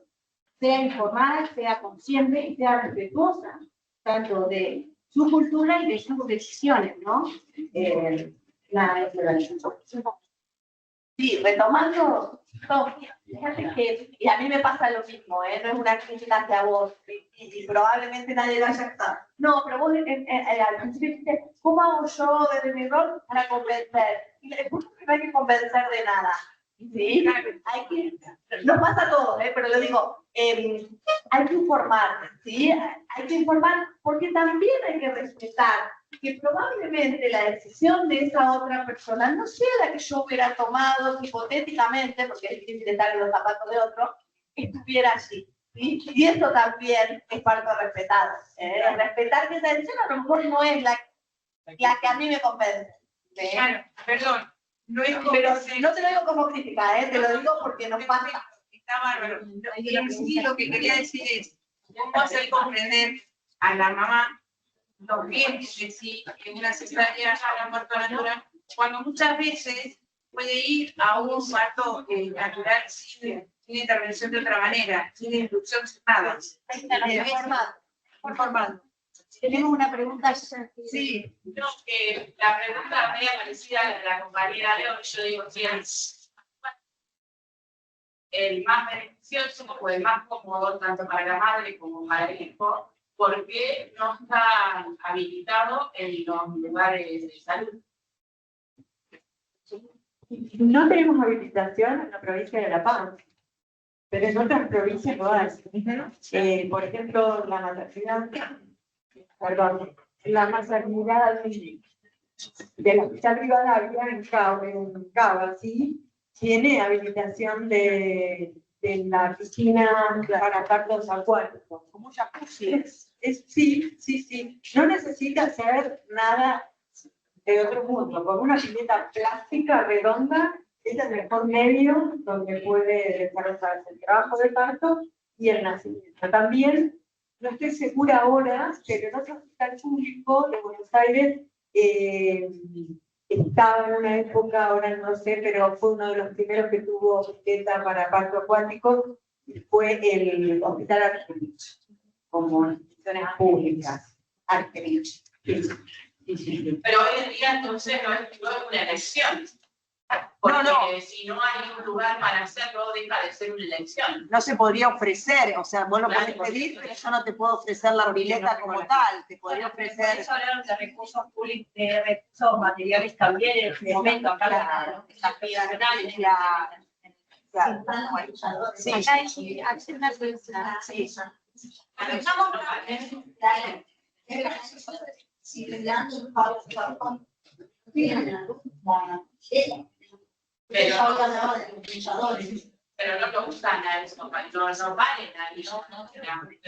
sea informada, sea consciente y sea respetuosa, tanto de su cultura y de sus decisiones, ¿no? Sí, retomando, fíjate que, y a mí me pasa lo mismo, no es una crítica hacia vos, y probablemente nadie lo haya estado. No, pero vos al principio dijiste, ¿cómo hago yo desde mi rol para convencer? Y el punto es que no hay que convencer de nada. ¿Sí? Hay que, nos pasa a todos, pero lo digo, hay que informar, ¿sí? Hay que informar porque también hay que respetar que probablemente la decisión de esa otra persona no sea la que yo hubiera tomado hipotéticamente, porque es difícil estar en los zapatos de otro, estuviera allí. ¿Sí? Y eso también es parte de respetar. Respetar que esa decisión a lo mejor no es la que a mí me convence. ¿Sí? Claro, perdón. No es como pero no te lo digo como crítica, te lo digo porque nos pasa. Está bárbaro. Sí, lo que quería decir es cómo hacer comprender a la mamá los riesgos de sí en una cesárea a la parto natural, cuando muchas veces puede ir a un parto natural sin intervención de otra manera, sin instrucción, sin nada. Informando. Tenemos una pregunta. Sí, no, la pregunta media parecida a la compañera de hoy, yo digo, si es el más beneficioso o el más cómodo tanto para la madre como para el hijo, ¿por qué no está habilitado en los lugares de salud? No tenemos habilitación en la provincia de La Paz, pero en otras provincias lo hay. Por ejemplo, la maternidad de la hospital Rivadavia en Cava, ¿sí? Tiene habilitación de la piscina para partos acuáticos. Como jacuzzi. Sí. No necesita hacer nada de otro mundo. Con una pileta plástica redonda es el mejor medio donde puede desarrollarse el trabajo de parto y el nacimiento. También, no estoy segura ahora, pero en otro hospital público de Buenos Aires estaba en una época, ahora no sé, pero fue uno de los primeros que tuvo pileta para parto acuático, fue el Hospital Argerich, como instituciones públicas. Argerich. Sí. Pero hoy en día entonces no es una elección. Porque si no hay un lugar para hacerlo, deja de ser una elección. No se podría ofrecer, o sea, vos lo podés pedir, pero yo no te puedo ofrecer la pileta como tal, te podría ofrecer. Por eso hablaron de recursos públicos, de recursos materiales también en este momento, acá las nacionales. Pero no lo usan a eso, no valen ahí.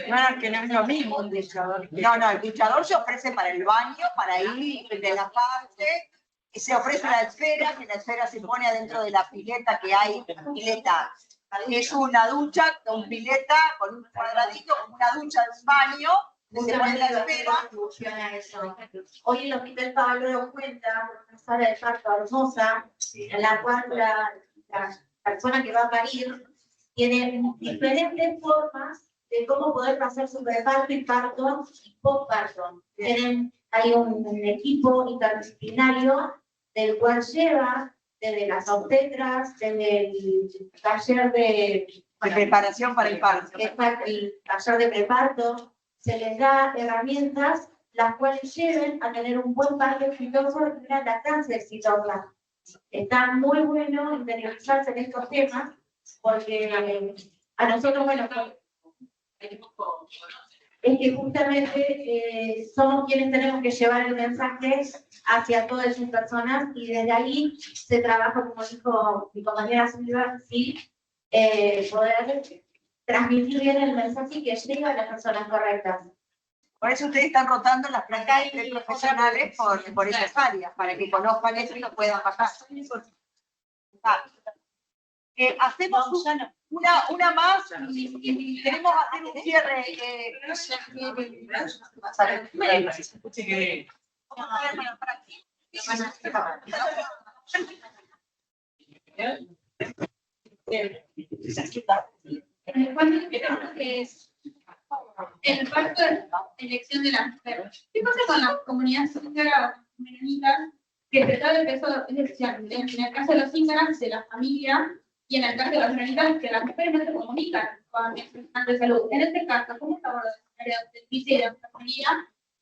No, que no es lo mismo un duchador. No, el duchador se ofrece para el baño, para ir de la parte, y se ofrece la esfera, que la esfera se pone adentro de la pileta que hay, pileta. Es una ducha con pileta, con un cuadradito, como una ducha de un baño, se pone la espera. Funciona eso. Hoy el Hospital Pablo cuenta con una sala de parto hermosa, en la cual la persona que va a parir tiene diferentes formas de cómo poder pasar su preparto y parto y postparto. Hay un equipo interdisciplinario del cual lleva desde las obstetras, desde el taller de preparación para el parto. el taller de preparto, se les da herramientas las cuales lleven a tener un buen parto exitoso y una lactancia exitosa. Está muy bueno interiorizarse en estos temas, porque a nosotros, bueno, es que justamente somos quienes tenemos que llevar el mensaje hacia todas esas personas y desde ahí se trabaja, como dijo mi compañera Silvia, ¿sí? Poder transmitir bien el mensaje y que llegue a las personas correctas. Por eso ustedes están rotando las prácticas profesionales por esas áreas, para que conozcan eso y lo puedan pasar. Hacemos una más y queremos hacer un cierre. El parto de elección de la mujer. ¿Qué pasa con la comunidad zíngara menonita que se sabe que eso es decisión? En el caso de los zíngaras, de la familia, y en el caso de los menonitas, que las mujeres no se comunican con el profesional de salud. En este caso, ¿cómo se aborda el área de obstetricia y de enfermería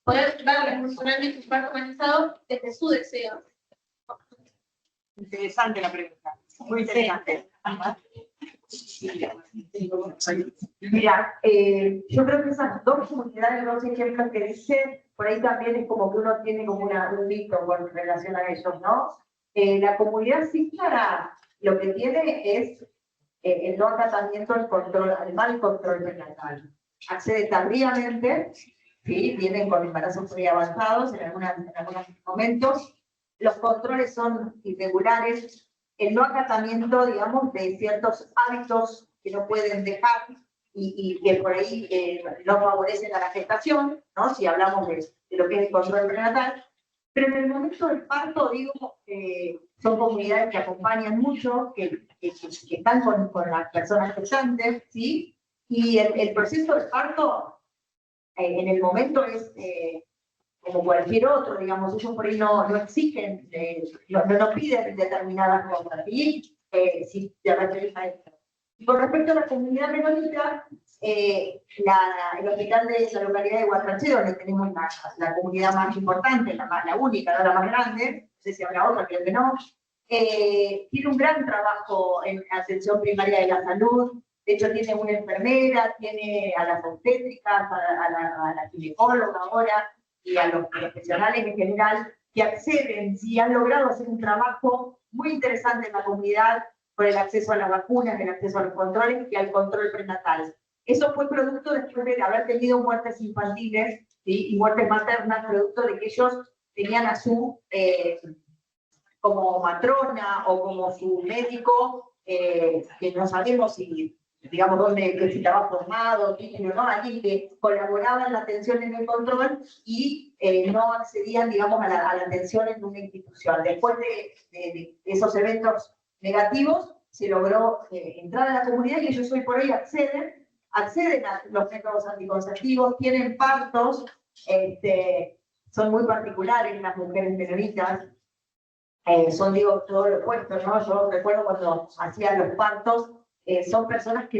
poder darle personalmente un parto organizado desde su deseo? Interesante la pregunta, muy interesante. Mira, yo creo que esas dos comunidades, dos ejemplos que dice, por ahí también es como que uno tiene como un mito con relación a ellos, ¿no? La comunidad zíngara lo que tiene es el no acatamiento al control, al mal control prenatal. Accede tardíamente, ¿sí? Vienen con embarazos muy avanzados en algunos momentos. Los controles son irregulares. El no acatamiento, digamos, de ciertos hábitos que no pueden dejar y que por ahí no favorecen a la gestación, ¿no? Si hablamos de lo que es el control prenatal. Pero en el momento del parto, digo, son comunidades que acompañan mucho, que están con las personas gestantes, ¿sí? Y el proceso del parto, en el momento es como cualquier otro, digamos, ellos por ahí no exigen, no piden determinadas cosas, ¿sí? Si te referís a esto. Y con respecto a la comunidad menonita, el hospital de la localidad de Guatraché, donde tenemos la comunidad más importante, la única, no la más grande, no sé si habrá otra, creo que no, tiene un gran trabajo en atención primaria de la salud. De hecho, tiene una enfermera, tiene a las obstétricas, a la ginecóloga ahora, y a los profesionales en general, que acceden, y han logrado hacer un trabajo muy interesante en la comunidad por el acceso a las vacunas, el acceso a los controles y al control prenatal. Eso fue producto después de haber tenido muertes infantiles, ¿sí? Y muertes maternas, producto de que ellos tenían a su, como matrona o como su médico, que no sabemos si, digamos, dónde, que si estaba formado, ¿no? Alguien que colaboraba en la atención en el control y no accedían, digamos, a la atención en una institución. Después de esos eventos negativos, se logró entrar a la comunidad y ellos hoy por hoy acceden a los métodos anticonceptivos, tienen partos, son muy particulares las mujeres menonitas, son, digo, todo lo opuesto, ¿no? Yo recuerdo cuando hacían los partos, son personas que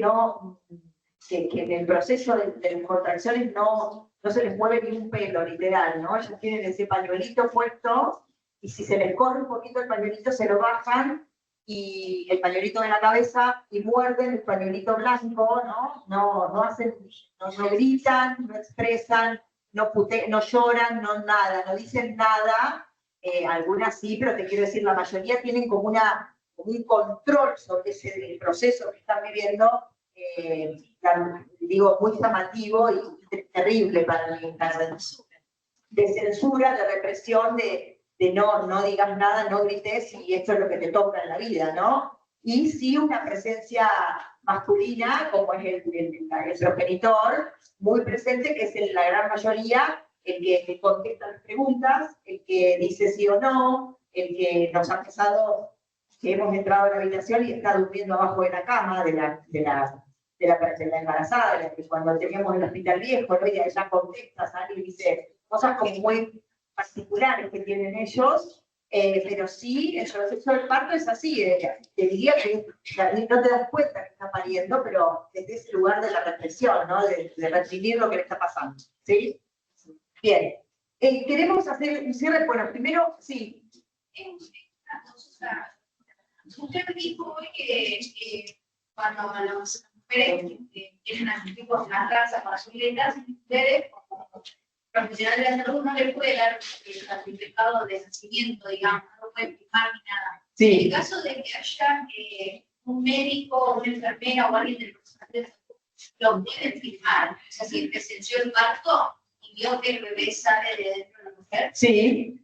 en el proceso de contracciones no se les mueve ni un pelo, literal, ¿no? Ellos tienen ese pañuelito puesto y si se les corre un poquito el pañuelito se lo bajan y el pañuelito de la cabeza y muerden el pañuelito blanco, ¿no? No gritan, no expresan, no lloran, no nada, no dicen nada. Algunas sí, pero te quiero decir, la mayoría tienen como un control sobre ese proceso que están viviendo, digo, muy llamativo y terrible para mí, de censura, de represión, de no digas nada, no grites y esto es lo que te toca en la vida, ¿no? y sí una presencia masculina, como es el progenitor, muy presente, que es en la gran mayoría el que contesta las preguntas, el que dice sí o no, el que nos ha pasado que hemos entrado a la habitación y está durmiendo abajo de la cama de la embarazada, de la que cuando teníamos el hospital viejo, ¿no? Y ella contesta, sale y dice cosas como muy particulares que tienen ellos, pero sí, el proceso del parto es así, te diría que no te das cuenta que está pariendo, pero desde ese lugar de la reflexión, ¿no? De recibir lo que le está pasando, ¿sí? Bien, queremos hacer un cierre, bueno, primero, sí. Usted dijo hoy que cuando las mujeres tienen anticipos en las razas para sus letras, ustedes como profesionales de la salud no les puede dar el certificado de nacimiento, digamos, no pueden firmar ni nada. Sí. En el caso de que haya un médico, una enfermera o alguien del personal de salud, lo pueden firmar. O sea, si presenció el parto y vio que el bebé sale de dentro de la mujer. Sí.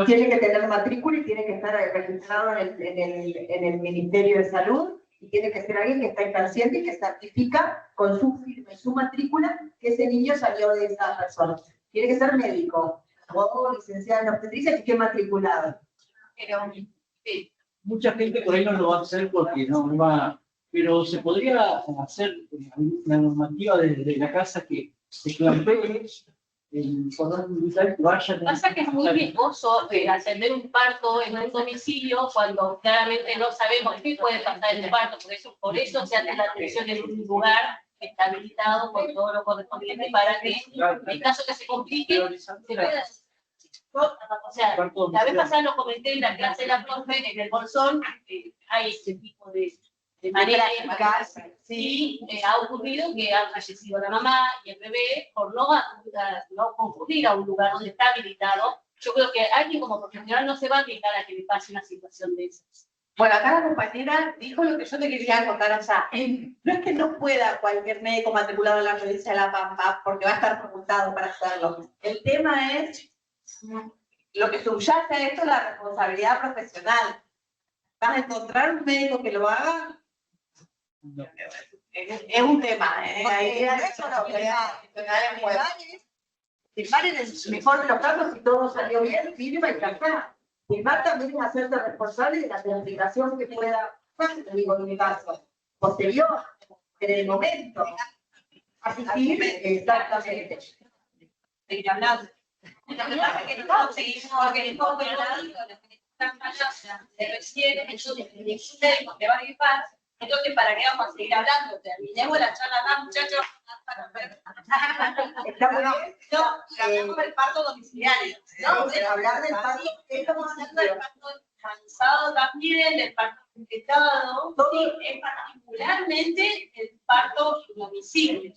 Tiene que tener matrícula y tiene que estar registrado en el Ministerio de Salud y tiene que ser alguien que está inconsciente y que certifica con su firma y su matrícula que ese niño salió de esa persona. Tiene que ser médico, o licenciado en obstetricia y que esté matriculado. Pero, sí. Mucha gente por ahí no lo va a hacer porque no va, pero se podría hacer una normativa desde la casa que se clampee el cordón umbilical que vayan. Pasa que es muy riesgoso atender un parto en un domicilio cuando claramente no sabemos qué puede pasar en el parto, por eso se hace la atención en un lugar que está habilitado con todo lo correspondiente para que en caso que se complique se pueda. O sea, la vez pasada lo comenté en la clase de la profe en el Bolsón, hay este tipo de manera sí, ha ocurrido que ha fallecido la mamá y el bebé por no concurrir a un lugar donde está habilitado. Yo creo que alguien como profesional no se va a dedicar a que le pase una situación de esas. Bueno, acá la compañera dijo lo que yo te quería contar allá. No es que no pueda cualquier médico matriculado en la provincia de La Pampa, porque va a estar facultado para hacerlo. El tema es, lo que subyace a esto es la responsabilidad profesional. ¿Vas a encontrar un médico que lo haga? No. Es un tema, Firmar en el mejor de los casos, si todo salió bien, firma y ya. Firmar también es hacerte responsable de la complicación que pueda pasar, digo, en mi caso, posterior, en el momento. Asistir, exactamente. Seguir hablando. Lo que pasa es que no seguimos, porque el foco están fallando, se recién, entonces el médico te va a gripar. Entonces, ¿para qué vamos a seguir hablando? Terminemos la charla acá, muchachos. Está muy bien. No, hablamos del parto domiciliario. No, pero hablar del parto, estamos hablando del parto cansado también, del parto infectado, es particularmente el parto domicilio.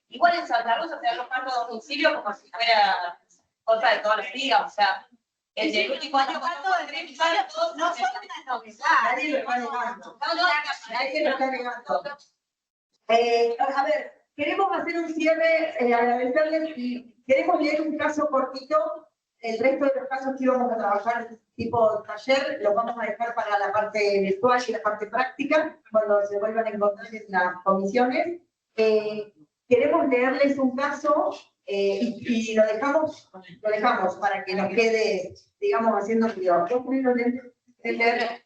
Igual en Santa Rosa se da los partos a domicilio como si fuera cosa de todos los días, o sea, el último año parto de parto no son una novedad. Nadie lo está negando. Nadie lo está negando. A ver, queremos hacer un cierre, agradecerles y queremos leer un caso cortito. El resto de los casos que íbamos a trabajar tipo taller los vamos a dejar para la parte virtual y la parte práctica cuando se vuelvan a encontrar en las comisiones. Queremos leerles un caso y lo dejamos para que nos quede, digamos, haciendo ruido. Sí, ella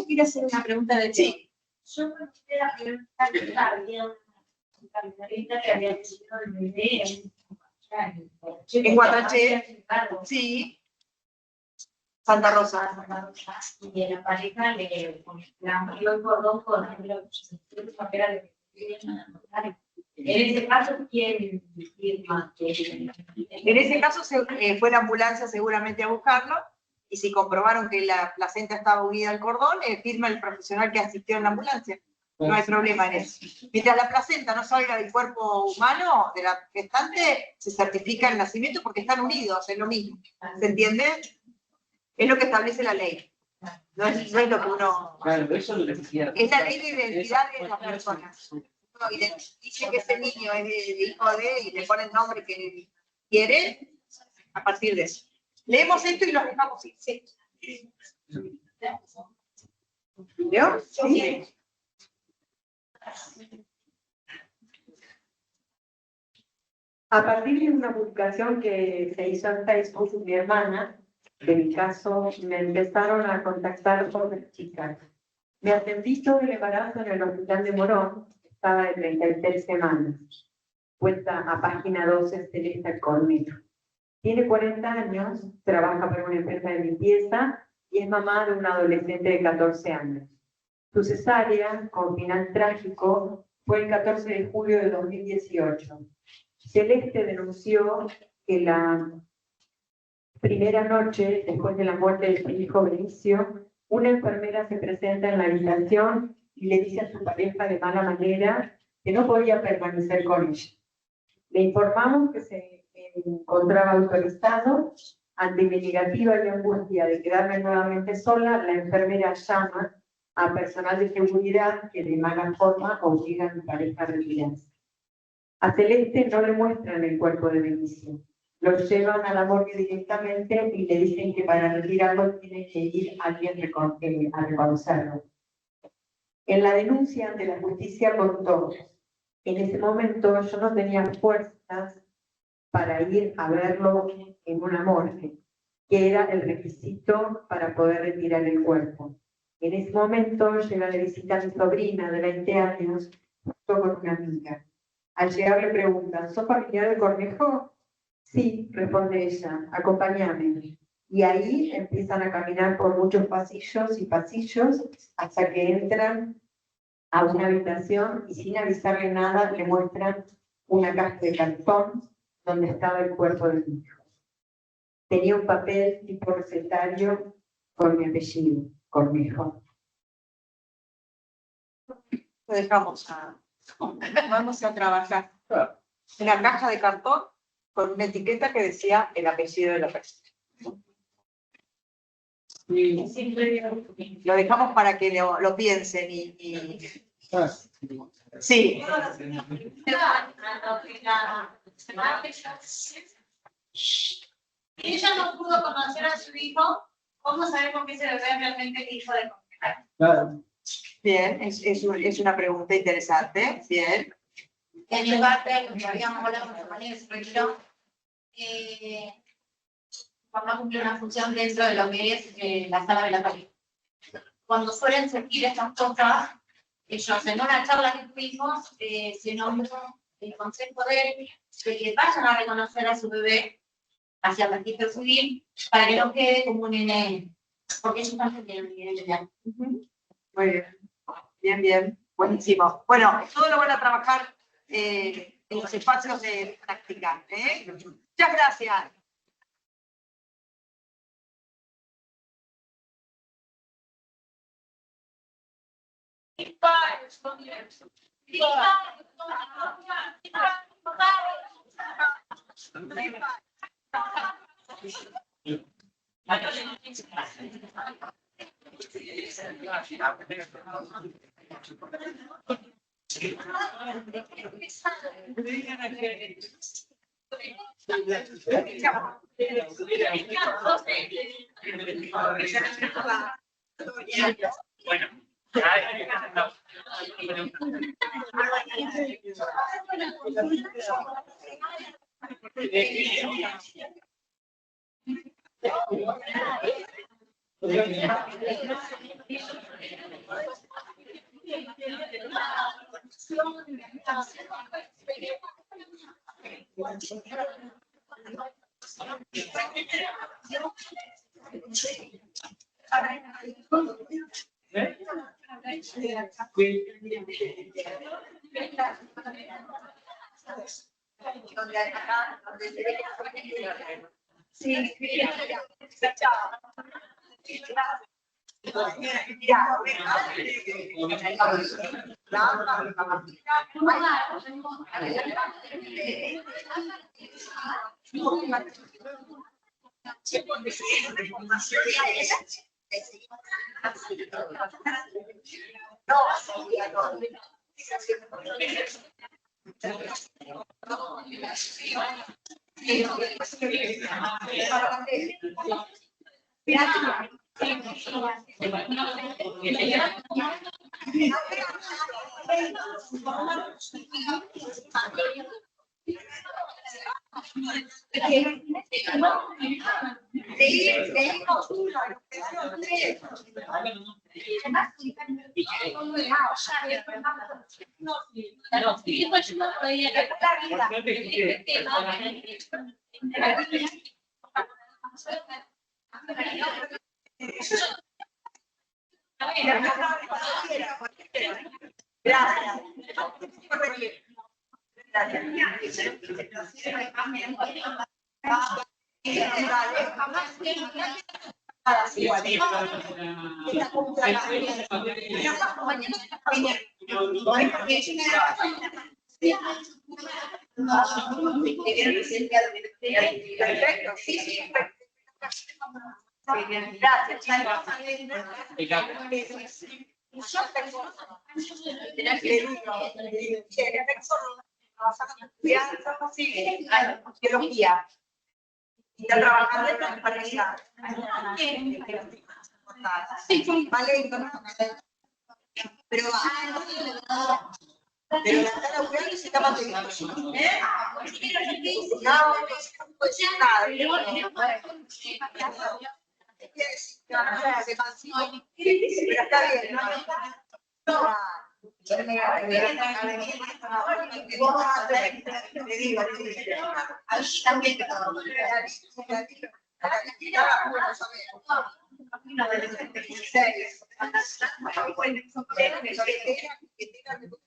quiere hacer una pregunta de sí. Yo me quisiera preguntar que había un capitalista que había tenido el bebé en Guataché. Sí. Santa Rosa. Y en la pareja le amplió el cordón con el papel de. En ese caso, ¿quién firma? En ese caso fue la ambulancia seguramente a buscarlo, y si comprobaron que la placenta estaba unida al cordón, firma el profesional que asistió en la ambulancia. No hay problema en eso. Mientras la placenta no salga del cuerpo humano, de la gestante, se certifica el nacimiento porque están unidos, es lo mismo. ¿Se entiende? Es lo que establece la ley. No es lo que uno... Claro, eso es lo que decía. Es la ley de identidad de las personas. Uno dice que ese niño es de hijo de, y le pone el nombre que quiere, a partir de eso. Leemos esto y los dejamos ir. Sí. ¿Leo? Sí. A partir de una publicación que se hizo en Facebook de mi hermana, de mi caso, me empezaron a contactar otras chicas. Me atendí todo el embarazo en el hospital de Morón, estaba de 33 semanas. Cuenta a página 12 Celeste Cornejo. Tiene 40 años, trabaja para una empresa de limpieza y es mamá de un adolescente de 14 años. Su cesárea, con final trágico, fue el 14 de julio de 2018. Celeste denunció que la primera noche, después de la muerte de su hijo Benicio, una enfermera se presenta en la habitación y le dice a su pareja de mala manera que no podía permanecer con ella. Le informamos que se encontraba autorizado. Ante mi negativa y angustia de quedarme nuevamente sola, la enfermera llama a personal de seguridad que de mala forma obliga a mi pareja a retirarse. A Celeste no le muestran el cuerpo de Benicio. Lo llevan a la morgue directamente y le dicen que para retirarlo tiene que ir alguien a reconocerlo. En la denuncia ante la justicia contó: en ese momento yo no tenía fuerzas para ir a verlo en una morgue, que era el requisito para poder retirar el cuerpo. En ese momento llega de visita a mi sobrina de 20 años, junto con una amiga. Al llegar le preguntan: ¿sos familiar de Cornejo? Sí, responde ella, acompáñame. Y ahí empiezan a caminar por muchos pasillos y pasillos hasta que entran a una habitación y sin avisarle nada le muestran una caja de cartón donde estaba el cuerpo de mi hijo. Tenía un papel tipo recetario con mi apellido, Cornejo. Lo dejamos vamos a trabajar. Una caja de cartón con una etiqueta que decía el apellido de la persona. Lo dejamos para que lo piensen y... Sí. Y ella no pudo conocer a su hijo, ¿cómo sabemos que ese bebé es realmente el hijo de Cornejo? Bien, es una pregunta interesante. Bien. En mi parte, lo que habíamos hablado con compañeros se retiró, papá cumple una función dentro de lo que es la sala de la calle. Cuando suelen surgir estas cosas, ellos en una charla que tuvimos, se nombró el consejo de que vayan a reconocer a su bebé hacia el registro civil para que no quede como un nene, porque ellos también tienen un nivel ya. Muy bien. Bien, bien. Buenísimo. Bueno, todo lo van a trabajar en los espacios de práctica. Muchas gracias. Bueno, Está trabajando en la pareja. Pero la está laburando y se está manteniendo. No, pues nada. Pero está bien. Me encantó.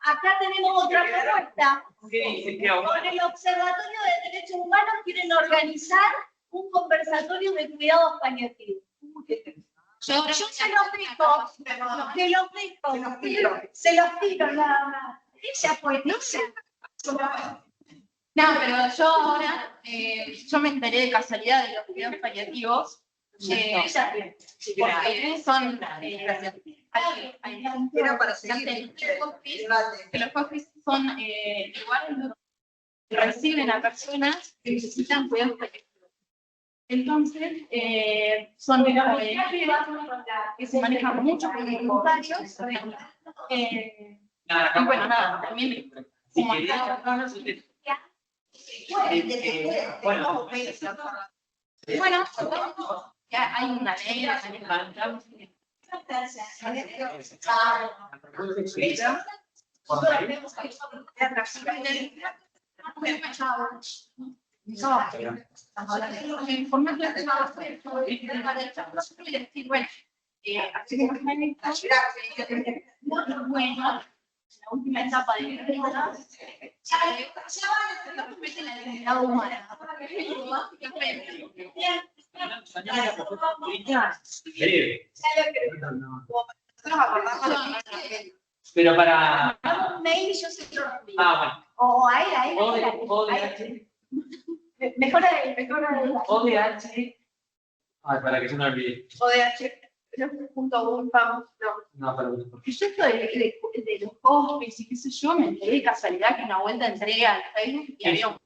Acá tenemos otra propuesta. Con el Observatorio de Derechos Humanos quieren organizar un conversatorio de cuidados paliativos. Yo se los digo, se los tiro nada más. Ella pues, no sé. No, pero yo ahora, yo me enteré de casualidad de los cuidados paliativos, porque son, Era para seguir. que los hospices son lugares donde reciben a personas que necesitan cuidados paliativos. Entonces, son que se manejan mucho con voluntarios. Y bueno, nada, también bueno, ya hay una ley, bueno, la última etapa de mi vida, la dignidad humana. Pero para... Un mail y yo se lo envío. bueno. O ahí. ODH. Mejora ahí. ODH. Ay, para que se me olvide. ODH. No, perdón. Yo esto de los hospes y qué sé yo, me enteré de casualidad que una vuelta entré al Facebook y había un